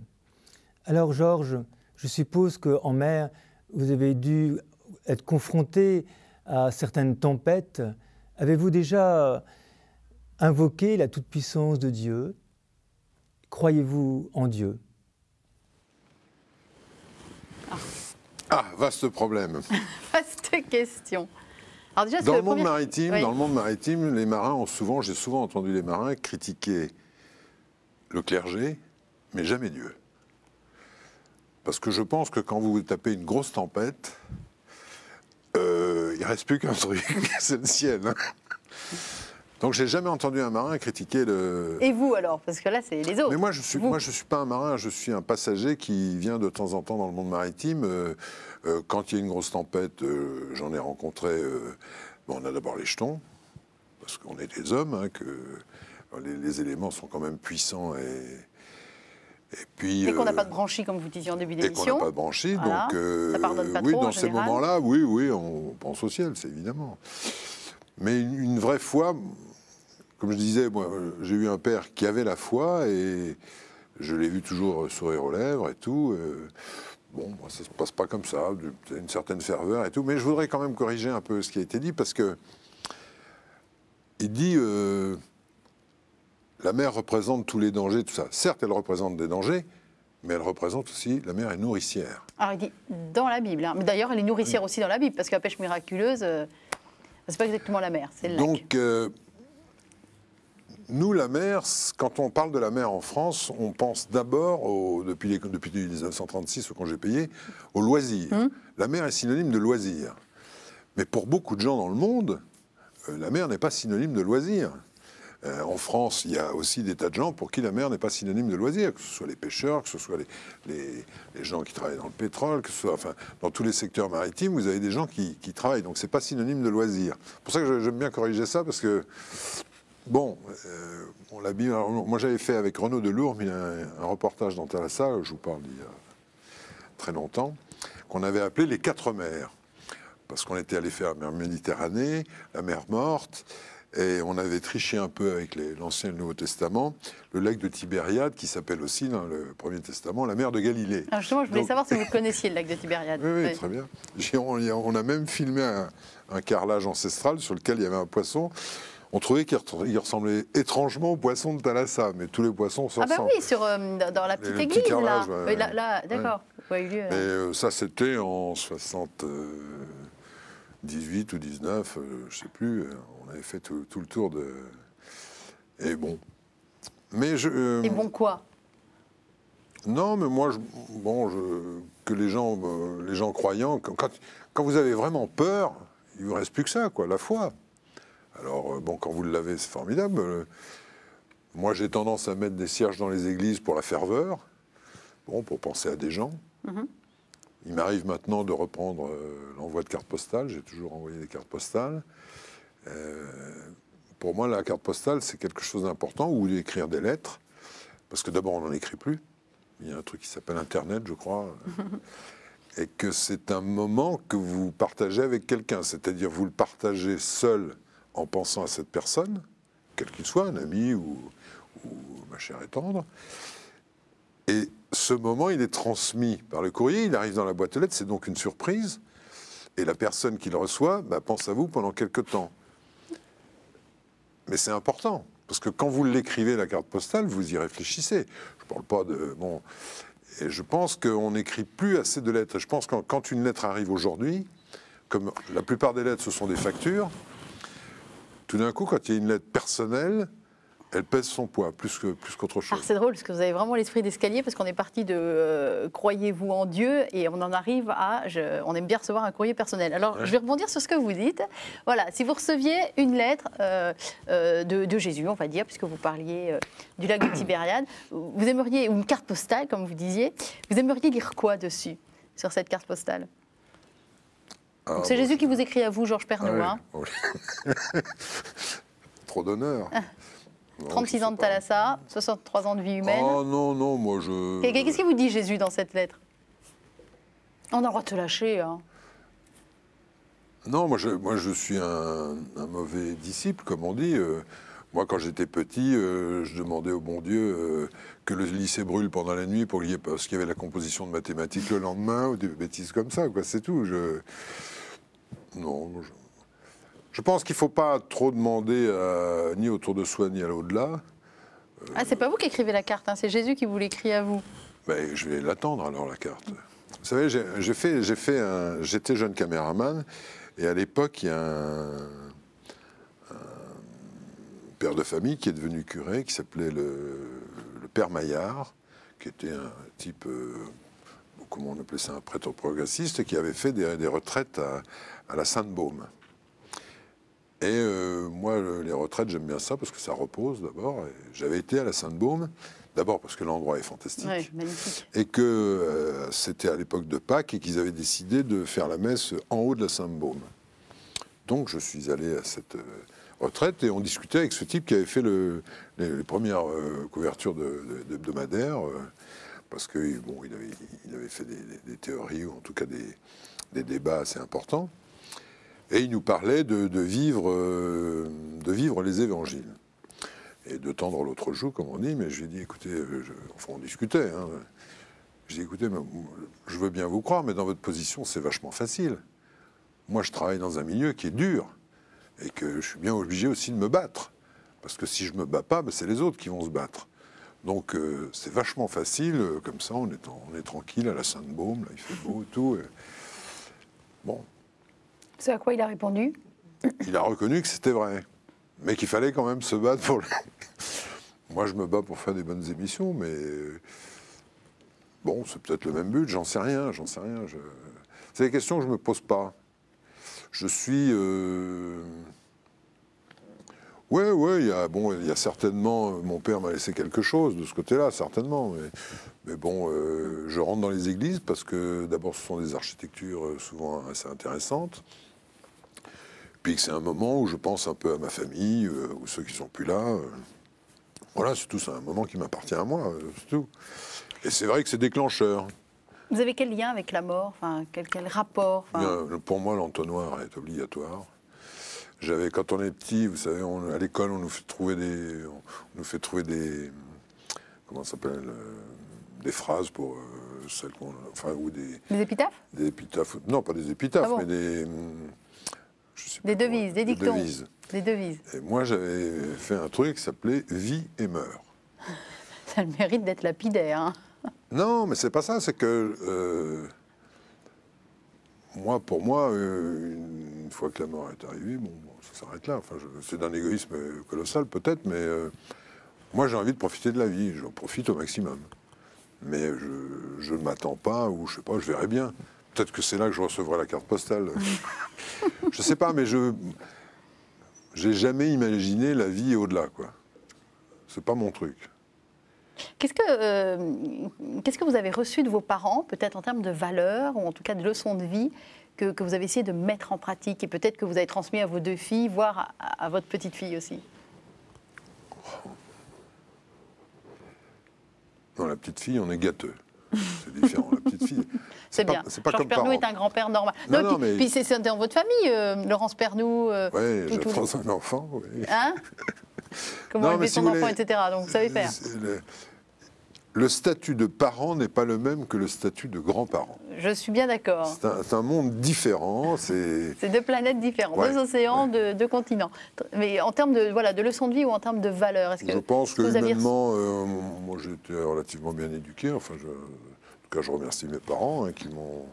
Alors Georges, je suppose qu'en mer, vous avez dû être confronté à certaines tempêtes Avez-vous déjà invoqué la toute-puissance de Dieu? Croyez-vous en Dieu? Ah, vaste problème. Vaste question. Alors déjà, Dans le monde maritime, oui. dans le monde maritime, les marins ont souvent, j'ai souvent entendu les marins critiquer le clergé, mais jamais Dieu. Parce que je pense que quand vous tapez une grosse tempête, il ne reste plus qu'un truc, c'est le ciel. Hein. Donc j'ai jamais entendu un marin critiquer le... Et vous alors? Parce que là, c'est les autres. Mais moi, je suis pas un marin, je suis un passager qui vient de temps en temps dans le monde maritime. Quand il y a une grosse tempête, j'en ai rencontré... bon, on a d'abord les jetons, parce qu'on est des hommes, hein, que les éléments sont quand même puissants et puis... Et qu'on n'a pas de branchie, comme vous disiez en début d'émission. Et qu'on n'a pas de branchie, Voilà. donc... Ça pardonne pas oui, trop, en dans ces général. moments-là, oui, on pense au ciel, c'est évidemment. Mais une vraie foi... Comme je disais, moi, j'ai eu un père qui avait la foi et je l'ai vu toujours sourire aux lèvres et tout. Bon, moi, ça se passe pas comme ça, une certaine ferveur et tout. Mais je voudrais quand même corriger un peu ce qui a été dit parce que il dit la mer représente tous les dangers, tout ça. Certes, elle représente des dangers, mais elle représente aussi, la mer est nourricière. Alors il dit dans la Bible, hein. Mais d'ailleurs elle est nourricière aussi dans la Bible, parce que la pêche miraculeuse, c'est pas exactement la mer, c'est le lac. Donc, nous, la mer, quand on parle de la mer en France, on pense d'abord, depuis 1936, au congé payé, au loisir. La mer est synonyme de loisir. Mais pour beaucoup de gens dans le monde, la mer n'est pas synonyme de loisir. En France, il y a aussi des tas de gens pour qui la mer n'est pas synonyme de loisir, que ce soit les pêcheurs, que ce soit les gens qui travaillent dans le pétrole, que ce soit, enfin, dans tous les secteurs maritimes, vous avez des gens qui travaillent. Donc, c'est pas synonyme de loisir. C'est pour ça que j'aime bien corriger ça, parce que bon, on l'a bien. Moi, j'avais fait avec Renaud Delourme un reportage dans Thalassa, je vous parle d'il y a très longtemps, qu'on avait appelé les 4 mers. Parce qu'on était allé faire la mer Méditerranée, la mer Morte, et on avait triché un peu avec l'Ancien et le Nouveau Testament, le lac de Tibériade, qui s'appelle aussi dans le Premier Testament la mer de Galilée. Alors justement, je voulais savoir si vous connaissiez le lac de Tibériade. Oui, très bien. On a même filmé un carrelage ancestral sur lequel il y avait un poisson. On trouvait qu'il ressemblait étrangement au poisson de Thalassa, mais tous les poissons se ressemblent. Ah bah oui, dans la petite église, là. Oui, là, d'accord. Ouais. Et ça, c'était en 78 ou 19, je sais plus. On avait fait tout le tour de... Et bon. Mais Et bon quoi? Non, mais moi, que les gens croyants, quand vous avez vraiment peur, il vous reste plus que ça, quoi, la foi. Alors, bon, quand vous l'avez, c'est formidable. Moi, j'ai tendance à mettre des cierges dans les églises pour la ferveur, bon, pour penser à des gens. Il m'arrive maintenant de reprendre l'envoi de cartes postales. J'ai toujours envoyé des cartes postales. Pour moi, la carte postale, c'est quelque chose d'important, ou d'écrire des lettres, parce que d'abord, on n'en écrit plus. Il y a un truc qui s'appelle Internet, je crois. Et que c'est un moment que vous partagez avec quelqu'un. C'est-à-dire, vous le partagez seul en pensant à cette personne, quel qu'il soit, un ami ou ma chère et tendre. Et ce moment, il est transmis par le courrier, il arrive dans la boîte aux lettres, c'est donc une surprise. Et la personne qui le reçoit pense à vous pendant quelque temps. Mais c'est important, parce que quand vous l'écrivez, la carte postale, vous y réfléchissez. Je ne parle pas de... Bon, et je pense qu'on n'écrit plus assez de lettres. Et je pense que quand une lettre arrive aujourd'hui, comme la plupart des lettres, ce sont des factures, tout d'un coup, quand il y a une lettre personnelle, elle pèse son poids, plus qu'autre chose. Alors c'est drôle, parce que vous avez vraiment l'esprit d'escalier, parce qu'on est parti de croyez-vous en Dieu, et on en arrive à on aime bien recevoir un courrier personnel. Alors je vais rebondir sur ce que vous dites. Voilà, si vous receviez une lettre de Jésus, on va dire, puisque vous parliez du lac de Tibériade, vous aimeriez, ou une carte postale, comme vous disiez, vous aimeriez lire quoi dessus, sur cette carte postale? Donc c'est Jésus qui vous écrit à vous, Georges Pernaut. Ah oui. Trop d'honneur. 36 ans de Thalassa, 63 ans de vie humaine. Oh non, moi je... Qu'est-ce qu'il vous dit Jésus dans cette lettre? On a le droit de te lâcher. Hein. Non, moi je suis un mauvais disciple, comme on dit. Moi, quand j'étais petit, je demandais au bon Dieu que le lycée brûle pendant la nuit parce qu'il y avait la composition de mathématiques le lendemain, ou des bêtises comme ça, quoi. C'est tout. Non, Je pense qu'il ne faut pas trop demander ni autour de soi, ni à l'au-delà. Ah, c'est pas vous qui écrivez la carte, hein, c'est Jésus qui vous l'écrit à vous. Ben, je vais l'attendre alors, la carte. Vous savez, j'étais jeune caméraman, et à l'époque, il y a un père de famille qui est devenu curé, qui s'appelait le père Maillard, qui était un type, comment on appelait ça, un prêtre progressiste, qui avait fait des retraites à la Sainte-Baume. Et moi, les retraites, j'aime bien ça parce que ça repose d'abord. J'avais été à la Sainte-Baume, d'abord parce que l'endroit est fantastique, Ouais, magnifique. et que c'était à l'époque de Pâques et qu'ils avaient décidé de faire la messe en haut de la Sainte-Baume. Donc je suis allé à cette retraite et on discutait avec ce type qui avait fait les premières couvertures hebdomadaires, parce que bon, il avait fait des théories, ou en tout cas des débats assez importants. Et il nous parlait de vivre les évangiles et de tendre l'autre joue, comme on dit. Mais je lui ai dit, écoutez, enfin on discutait. Hein. Je lui ai dit, écoutez, je veux bien vous croire, mais dans votre position, c'est vachement facile. Moi, je travaille dans un milieu qui est dur et que je suis bien obligé aussi de me battre. Parce que si je me bats pas, ben, c'est les autres qui vont se battre. Donc c'est vachement facile, comme ça, on est tranquille à la Sainte-Baume, là, il fait beau et tout. Et... Bon. C'est à quoi il a répondu? Il a reconnu que c'était vrai, mais qu'il fallait quand même se battre pour... Moi, je me bats pour faire des bonnes émissions, mais... Bon, c'est peut-être le même but, j'en sais rien. C'est des questions que je ne me pose pas. Je suis... Ouais, il y a certainement... Mon père m'a laissé quelque chose de ce côté-là, certainement, mais bon, je rentre dans les églises parce que, d'abord, ce sont des architectures souvent assez intéressantes. Puis que c'est un moment où je pense un peu à ma famille, ou ceux qui sont plus là. Voilà, c'est tout, c'est un moment qui m'appartient à moi, c'est tout. Et c'est vrai que c'est déclencheur. Vous avez quel lien avec la mort? Enfin, quel rapport? Enfin... Pour moi, l'entonnoir est obligatoire. Quand on est petit, vous savez, à l'école, on nous fait trouver des comment ça s'appelle, des phrases pour celles qu'on, enfin, ou des épitaphes? Des épitaphes, non, pas des épitaphes, mais des devises, des dictons. Des devises. Et moi, j'avais fait un truc qui s'appelait « Vie et meurt ». Ça a le mérite d'être lapidaire. Hein. Non, mais c'est pas ça, c'est que... pour moi, une fois que la mort est arrivée, bon, ça s'arrête là. Enfin, c'est d'un égoïsme colossal, peut-être, mais moi, j'ai envie de profiter de la vie. J'en profite au maximum. Mais je ne m'attends pas, ou je sais pas, je verrai bien. Peut-être que c'est là que je recevrai la carte postale. Je sais pas, mais j'ai jamais imaginé la vie au-delà, quoi. C'est pas mon truc. Qu'est-ce que vous avez reçu de vos parents, peut-être en termes de valeurs, ou en tout cas de leçons de vie, que vous avez essayé de mettre en pratique, et peut-être que vous avez transmis à vos deux filles, voire à votre petite fille aussi? Non, la petite fille, on est gâteux. C'est différent, la petite fille. C'est bien. C'est pas Georges comme Pernou parent. est un grand-père normal. Non, mais... Puis c'est dans votre famille, Laurence Pernou. Oui, j'ai un enfant, oui. Hein? Comment élever son enfant, etc. Donc vous savez faire. Le statut de parent n'est pas le même que le statut de grand-parent. Je suis bien d'accord. C'est un monde différent. C'est deux planètes différentes, ouais, deux océans, ouais. deux continents. Mais en termes de leçons de vie ou en termes de valeurs, est-ce que je pense que vous aviez... humainement, moi j'ai été relativement bien éduqué. Enfin, en tout cas, je remercie mes parents qui m'ont...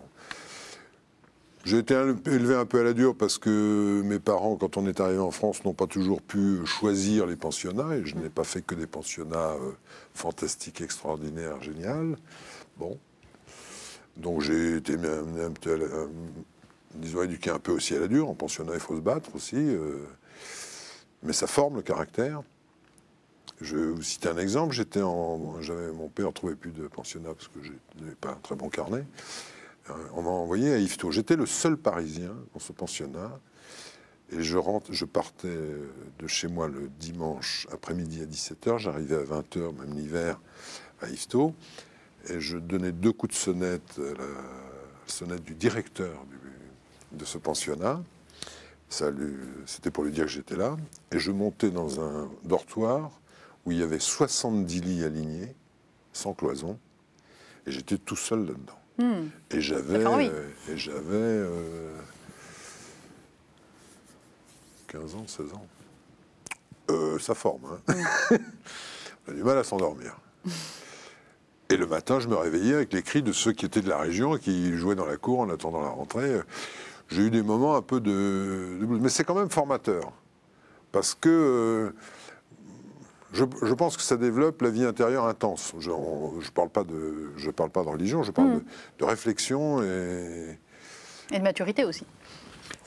J'ai été élevé un peu à la dure parce que mes parents, quand on est arrivé en France, n'ont pas toujours pu choisir les pensionnats. Et je n'ai pas fait que des pensionnats fantastiques, extraordinaires, géniaux. Bon. Donc j'ai été disons, éduqué un peu aussi à la dure. En pensionnat, il faut se battre aussi. Mais ça forme le caractère. Je vais vous citer un exemple. Mon père ne trouvait plus de pensionnat parce que je n'avais pas un très bon carnet. On m'a envoyé à Yvetot. J'étais le seul Parisien dans ce pensionnat. Et je partais de chez moi le dimanche après-midi à 17h. J'arrivais à 20h, même l'hiver, à Yvetot. Et je donnais 2 coups de sonnette à la sonnette du directeur de ce pensionnat. C'était pour lui dire que j'étais là. Et je montais dans un dortoir où il y avait 70 lits alignés, sans cloison. Et j'étais tout seul là-dedans. Et j'avais 15 ans, 16 ans. Ça forme, hein. On a du mal à s'endormir. Et le matin, je me réveillais avec les cris de ceux qui étaient de la région et qui jouaient dans la cour en attendant la rentrée. J'ai eu des moments un peu de blues. Mais c'est quand même formateur. Parce que je pense que ça développe la vie intérieure intense. Je parle pas de religion, je parle de réflexion et Et de maturité aussi.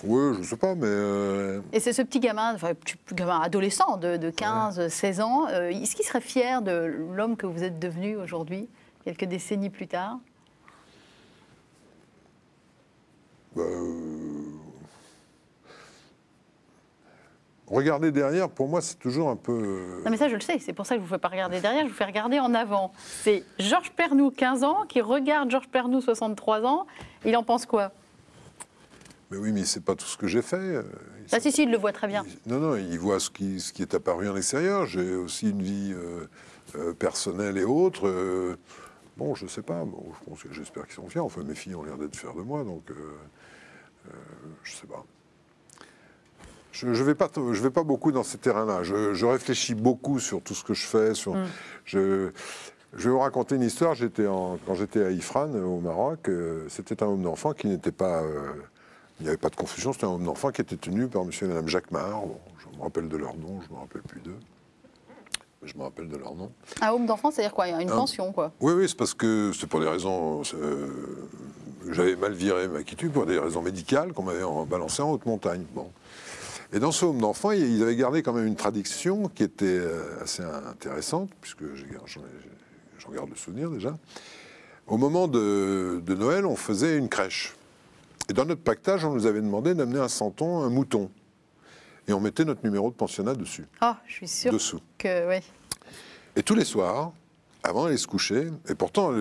Oui, je sais pas, mais... Et c'est ce petit gamin, enfin, gamin adolescent de 15, 16 ans, est-ce qu'il serait fier de l'homme que vous êtes devenu aujourd'hui, quelques décennies plus tard? Regarder derrière, pour moi, c'est toujours un peu... Non mais ça, je le sais, c'est pour ça que je ne vous fais pas regarder derrière, je vous fais regarder en avant. C'est Georges Pernou, 15 ans, qui regarde Georges Pernou, 63 ans, il en pense quoi? Mais oui, mais c'est pas tout ce que j'ai fait. Ah si, il le voit très bien. Non, il voit ce qui est apparu en extérieur. J'ai aussi une vie personnelle et autre. Bon, je sais pas. Bon, j'espère qu'ils sont fiers. Enfin, mes filles ont l'air d'être fières de moi, donc je sais pas. Je vais pas beaucoup dans ces terrains-là. Je réfléchis beaucoup sur tout ce que je fais. Je vais vous raconter une histoire. Quand j'étais à Ifrane, au Maroc, c'était un homme d'enfant qui n'était pas... il n'y avait pas de confusion, c'était un homme d'enfant qui était tenu par monsieur et madame Jacquemart. Bon, je me rappelle de leur nom, je ne me rappelle plus d'eux. Mais je me rappelle de leur nom. Un homme d'enfant, c'est-à-dire quoi? Une pension, quoi? Oui, c'est parce que c'est pour des raisons... j'avais mal viré ma quitus pour des raisons médicales qu'on m'avait balancé en haute montagne. Bon. Et dans ce home d'enfant, ils avaient gardé quand même une tradition qui était assez intéressante, puisque j'en garde le souvenir déjà. Au moment de Noël, on faisait une crèche. Et dans notre pactage, on nous avait demandé d'amener un santon, un mouton. Et on mettait notre numéro de pensionnat dessus. Ah, je suis sûre dessous. Que oui. Et tous les soirs, avant d'aller se coucher, et pourtant,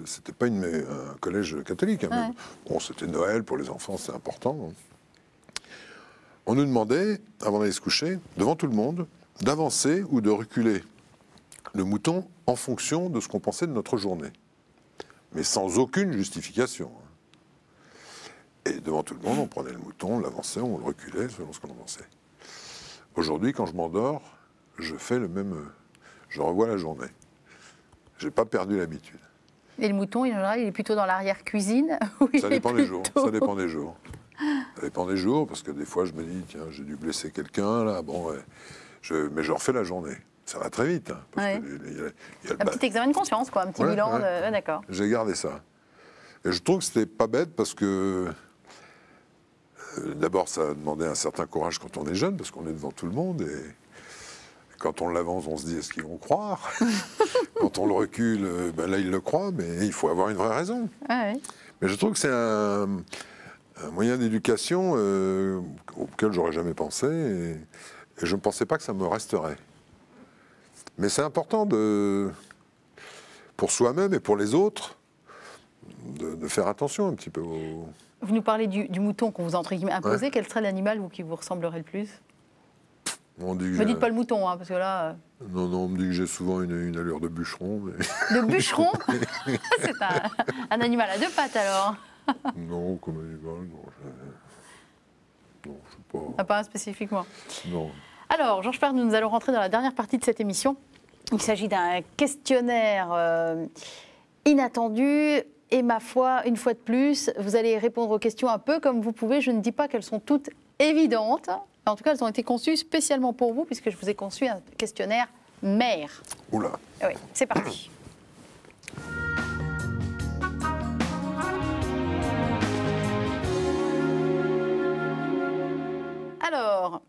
c'était pas un collège catholique. Hein, Ouais. bon, c'était Noël, pour les enfants, c'est important. Hein. On nous demandait, avant d'aller se coucher, devant tout le monde, d'avancer ou de reculer le mouton en fonction de ce qu'on pensait de notre journée. Mais sans aucune justification. Et devant tout le monde, on prenait le mouton, on l'avançait, on le reculait selon ce qu'on en pensait. Aujourd'hui, quand je m'endors, je fais le même... Je revois la journée. J'ai pas perdu l'habitude. Et le mouton, il est plutôt dans l'arrière-cuisine? Ça dépend des jours. Ça dépend des jours. Ça dépend des jours, parce que des fois, je me dis, tiens, j'ai dû blesser quelqu'un, là, bon, ouais. Mais je refais la journée. Ça va très vite. Hein, parce Ouais. que y a Un petit examen de conscience, quoi, un petit bilan. Ouais, d'accord. J'ai gardé ça. Et je trouve que c'était pas bête, parce que... D'abord, ça demandait un certain courage quand on est jeune, parce qu'on est devant tout le monde, et quand on l'avance, on se dit, est-ce qu'ils vont croire? Quand on le recule, là, ils le croient, mais il faut avoir une vraie raison. Ah, oui. Mais je trouve que c'est un moyen d'éducation auquel j'aurais jamais pensé, et je ne pensais pas que ça me resterait. Mais c'est important pour soi-même et pour les autres de faire attention un petit peu aux... Vous nous parlez du mouton qu'on vous a entre guillemets imposé. Ouais. Quel serait l'animal qui vous ressemblerait le plus? On dit que Ne me dites pas le mouton, hein, parce que là... Non, on me dit que j'ai souvent une allure de bûcheron. Mais... De bûcheron? C'est un animal à deux pattes, alors. Non, comme animal, non. Non, je sais pas. Ah, pas spécifiquement. Non. Alors, Georges Pernou, nous allons rentrer dans la dernière partie de cette émission. Il s'agit d'un questionnaire inattendu. Et ma foi, une fois de plus, vous allez répondre aux questions un peu comme vous pouvez. Je ne dis pas qu'elles sont toutes évidentes. En tout cas, elles ont été conçues spécialement pour vous, puisque je vous ai conçu un questionnaire mère. Oula. Oui, c'est parti. Alors,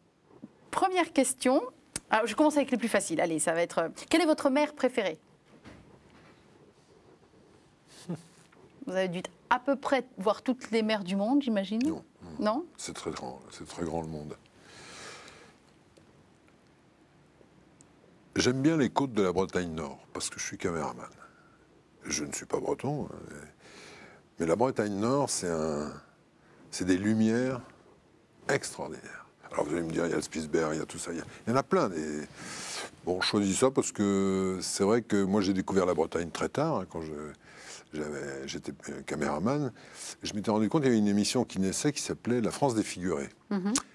première question. Alors, je commence avec les plus faciles. Allez, ça va être... Quelle est votre mère préférée? Vous avez dû à peu près voir toutes les mères du monde, j'imagine? Non. Non? C'est très grand le monde. J'aime bien les côtes de la Bretagne Nord, parce que je suis caméraman. Je ne suis pas breton, hein, mais la Bretagne Nord, c'est des lumières extraordinaires. Alors vous allez me dire, il y a le Spitzberg, il y a tout ça, il y en a plein. Bon, je choisis ça parce que c'est vrai que moi j'ai découvert la Bretagne très tard, hein, quand j'étais caméraman. Je m'étais rendu compte qu'il y avait une émission qui naissait qui s'appelait La France défigurée.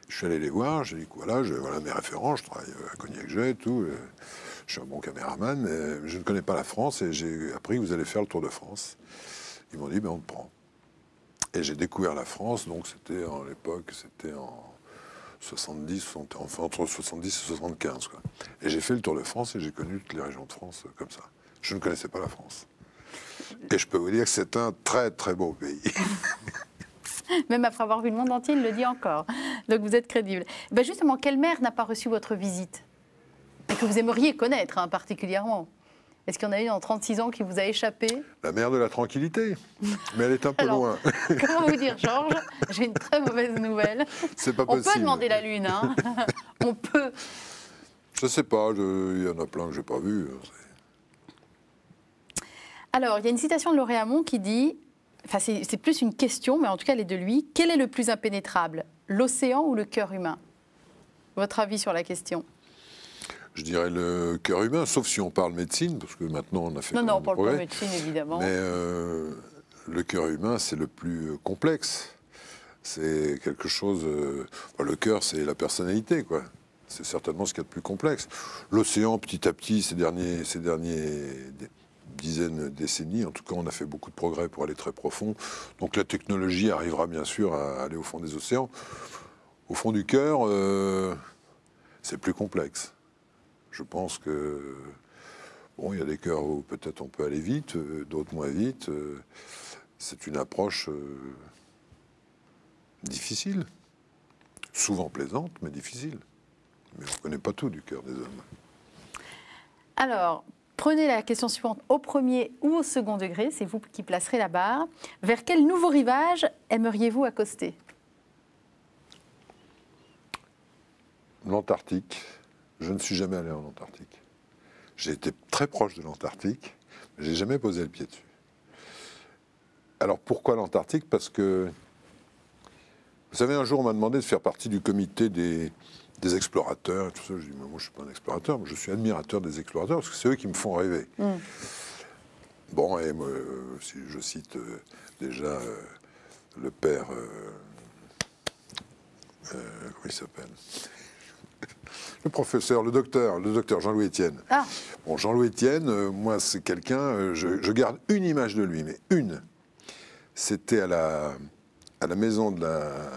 Je suis allé les voir, j'ai dit, voilà, voilà mes références, je travaille à Cognac-Jet, tout. Je suis un bon caméraman, je ne connais pas la France et j'ai appris que vous allez faire le Tour de France. Ils m'ont dit, ben on te prend. Et j'ai découvert la France, donc c'était à l'époque, c'était en 70, enfin entre 70 et 75. Quoi. Et j'ai fait le Tour de France et j'ai connu toutes les régions de France comme ça. Je ne connaissais pas la France. Et je peux vous dire que c'est un très très beau pays. Même après avoir vu le monde entier, il le dit encore. Donc vous êtes crédible. Ben justement, quelle mère n'a pas reçu votre visite? Et que vous aimeriez connaître hein, particulièrement? Est-ce qu'il y en a une en 36 ans qui vous a échappé? La mère de la tranquillité. Mais elle est un peu loin. Comment vous dire, Georges? J'ai une très mauvaise nouvelle. C'est pas On possible. peut demander la Lune, hein. On peut. Je sais pas, il y en a plein que j'ai pas vus. Alors, il y a une citation de Laurent qui dit, enfin c'est plus une question, mais en tout cas elle est de lui, quel est le plus impénétrable, l'océan ou le cœur humain? Votre avis sur la question? Je dirais le cœur humain, sauf si on parle médecine, parce que maintenant on a fait... Non, on parle pas de médecine, évidemment. Mais le cœur humain, c'est le plus complexe. C'est quelque chose... le cœur, c'est la personnalité, quoi. C'est certainement ce qu'il y a de plus complexe. L'océan, petit à petit, ces derniers dizaines, décennies, en tout cas, on a fait beaucoup de progrès pour aller très profond. Donc la technologie arrivera bien sûr à aller au fond des océans. Au fond du cœur, c'est plus complexe. Je pense que, bon, il y a des cœurs où peut-être on peut aller vite, d'autres moins vite. C'est une approche difficile, souvent plaisante, mais difficile. Mais on ne connaît pas tout du cœur des hommes. Alors, prenez la question suivante au premier ou au second degré, c'est vous qui placerez la barre. Vers quel nouveau rivage aimeriez-vous accoster? L'Antarctique. Je ne suis jamais allé en Antarctique. J'ai été très proche de l'Antarctique, mais je n'ai jamais posé le pied dessus. Alors pourquoi l'Antarctique? Parce que, vous savez, un jour on m'a demandé de faire partie du comité des explorateurs et tout ça. Je dis, moi je ne suis pas un explorateur, mais je suis admirateur des explorateurs parce que c'est eux qui me font rêver. Bon, et moi, si je cite déjà le père... comment il s'appelle? Le professeur, le docteur Jean-Louis Etienne. Ah. Bon, Jean-Louis Etienne, moi, c'est quelqu'un, je garde une image de lui, mais une. C'était à la maison de la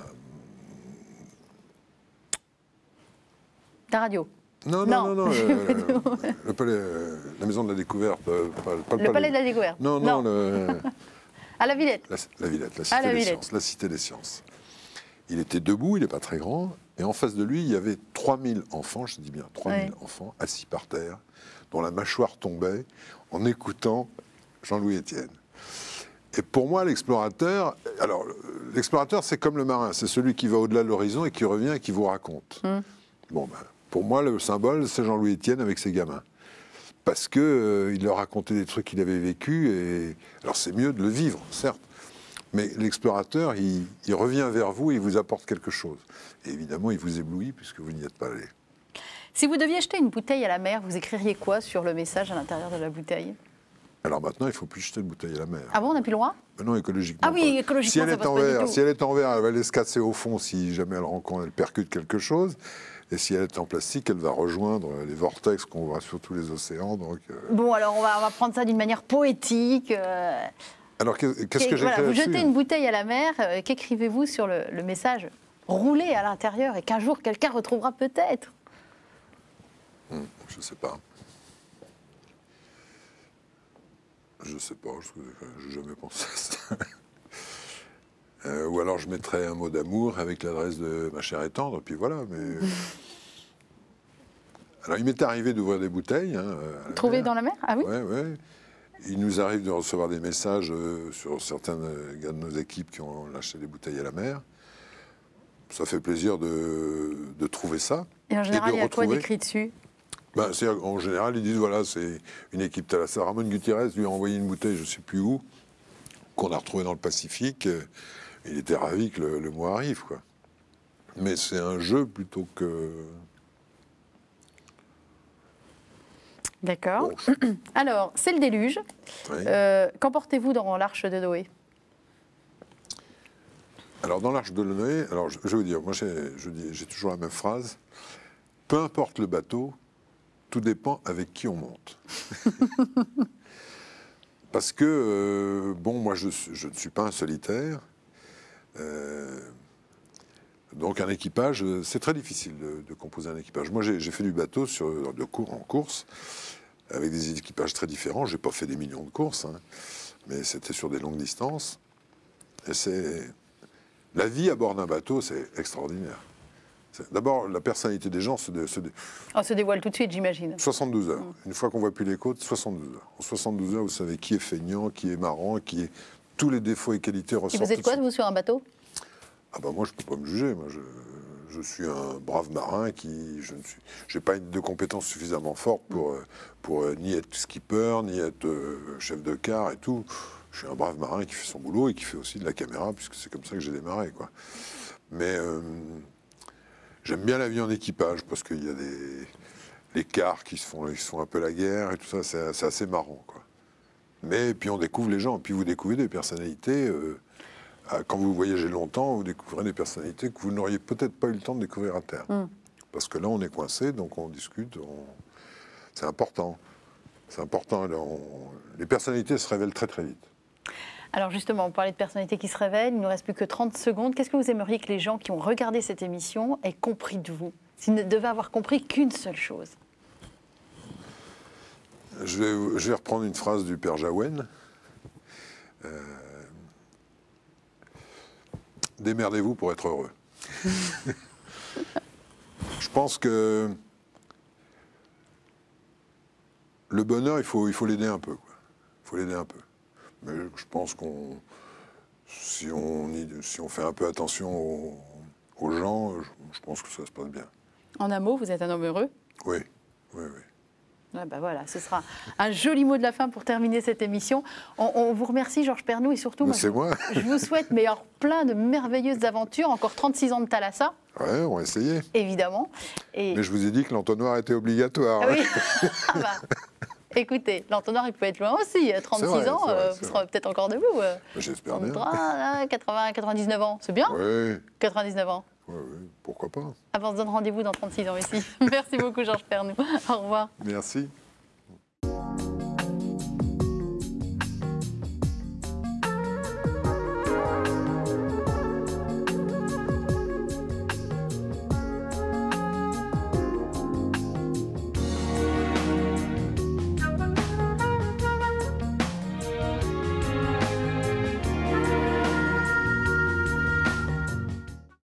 radio. Non. Le palais, la maison de la découverte. Le palais de la découverte. Non. À la Villette. La Villette, la Cité des Sciences. Il était debout, il n'est pas très grand. Et en face de lui, il y avait 3000 enfants, je dis bien 3000 enfants, assis par terre, dont la mâchoire tombait, en écoutant Jean-Louis Etienne. Et pour moi, l'explorateur, c'est comme le marin, c'est celui qui va au-delà de l'horizon et qui revient et qui vous raconte. Bon, pour moi, le symbole, c'est Jean-Louis Etienne avec ses gamins. Parce qu'il leur racontait des trucs qu'il avait vécus, et alors c'est mieux de le vivre, certes. Mais l'explorateur, il revient vers vous et il vous apporte quelque chose. Et évidemment, il vous éblouit puisque vous n'y êtes pas allé. Si vous deviez jeter une bouteille à la mer, vous écririez quoi sur le message à l'intérieur de la bouteille? Alors maintenant, il ne faut plus jeter de bouteille à la mer. Ah bon, on n'a plus le droit? Non, écologiquement. Ah oui, écologiquement, si elle est en verre, elle va aller se casser au fond si jamais elle percute quelque chose. Et si elle est en plastique, elle va rejoindre les vortex qu'on voit sur tous les océans. Donc, Bon, alors on va prendre ça d'une manière poétique. Alors, qu'est-ce que j'écris Vous jetez une bouteille à la mer, qu'écrivez-vous sur le message roulé à l'intérieur et qu'un jour quelqu'un retrouvera peut-être? Je ne sais pas. Je ne sais pas, je n'ai jamais pensé à ça. Ou alors je mettrais un mot d'amour avec l'adresse de ma chère et tendre, puis voilà. Mais... Alors il m'est arrivé d'ouvrir des bouteilles. Trouvées dans la mer? Ah oui? Oui. Il nous arrive de recevoir des messages sur certains gars de nos équipes qui ont lâché des bouteilles à la mer. Ça fait plaisir de trouver ça. Et en général, il y a quoi d'écrit dessus? En général, ils disent, voilà, c'est une équipe Thalassa. Ramon Gutiérrez lui a envoyé une bouteille, je ne sais plus où, qu'on a retrouvée dans le Pacifique. Il était ravi que le mot arrive, quoi. Mais c'est un jeu plutôt que... D'accord. Bon, alors, c'est le déluge. Oui. Qu'emportez-vous dans l'Arche de Noé? Alors, dans l'Arche de Noé, alors, je vais vous dire, moi, j'ai toujours la même phrase. Peu importe le bateau, tout dépend avec qui on monte. Parce que, bon, moi, je ne suis pas un solitaire. Donc, un équipage, c'est très difficile de composer un équipage. Moi, j'ai fait du bateau en course, avec des équipages très différents. Je n'ai pas fait des millions de courses, hein, mais c'était sur des longues distances. Et la vie à bord d'un bateau, c'est extraordinaire. D'abord, la personnalité des gens se dévoile tout de suite, j'imagine. 72 heures. Une fois qu'on ne voit plus les côtes, 72 heures. En 72 heures, vous savez qui est feignant, qui est marrant, tous les défauts et qualités ressortent. Et vous êtes quoi, vous, sur un bateau? Ah ben moi, je ne peux pas me juger. Moi, je suis un brave marin je n'ai pas de compétences suffisamment fortes pour ni être skipper, ni être chef de car et tout. Je suis un brave marin qui fait son boulot et qui fait aussi de la caméra, puisque c'est comme ça que j'ai démarré, quoi. Mais j'aime bien la vie en équipage, parce qu'il y a les cars qui se font un peu la guerre et tout ça, c'est assez marrant, quoi. Mais puis on découvre les gens, puis vous découvrez des personnalités. Quand vous voyagez longtemps, vous découvrez des personnalités que vous n'auriez peut-être pas eu le temps de découvrir à terre. Parce que là, on est coincé, donc on discute. C'est important. C'est important. Les personnalités se révèlent très, très vite. Alors justement, on parlait de personnalités qui se révèlent. Il ne nous reste plus que 30 secondes. Qu'est-ce que vous aimeriez que les gens qui ont regardé cette émission aient compris de vous? S'ils ne devaient avoir compris qu'une seule chose. Je vais reprendre une phrase du père Jaouen. Démerdez-vous pour être heureux. Je pense que le bonheur, il faut l'aider un peu, quoi. Il faut l'aider un peu. Mais je pense si on fait un peu attention aux gens, je pense que ça se passe bien. En un mot, vous êtes un homme heureux? Oui, oui, oui. Ah ben voilà, ce sera un joli mot de la fin pour terminer cette émission. On vous remercie, Georges Pernou, et surtout, c'est moi. Je vous souhaite plein de merveilleuses aventures, encore 36 ans de Thalassa. Ouais, on va essayer. Évidemment. Mais je vous ai dit que l'entonnoir était obligatoire. Ah oui. Ah bah. Écoutez, l'entonnoir, il peut être loin aussi. 36 ans, vous serez peut-être encore debout. J'espère bien. 99 ans, c'est bien? Oui. 99 ans. Oui, pourquoi pas. On se donne rendez-vous dans 36 ans ici. Merci beaucoup, Georges Pernou. Au revoir. Merci.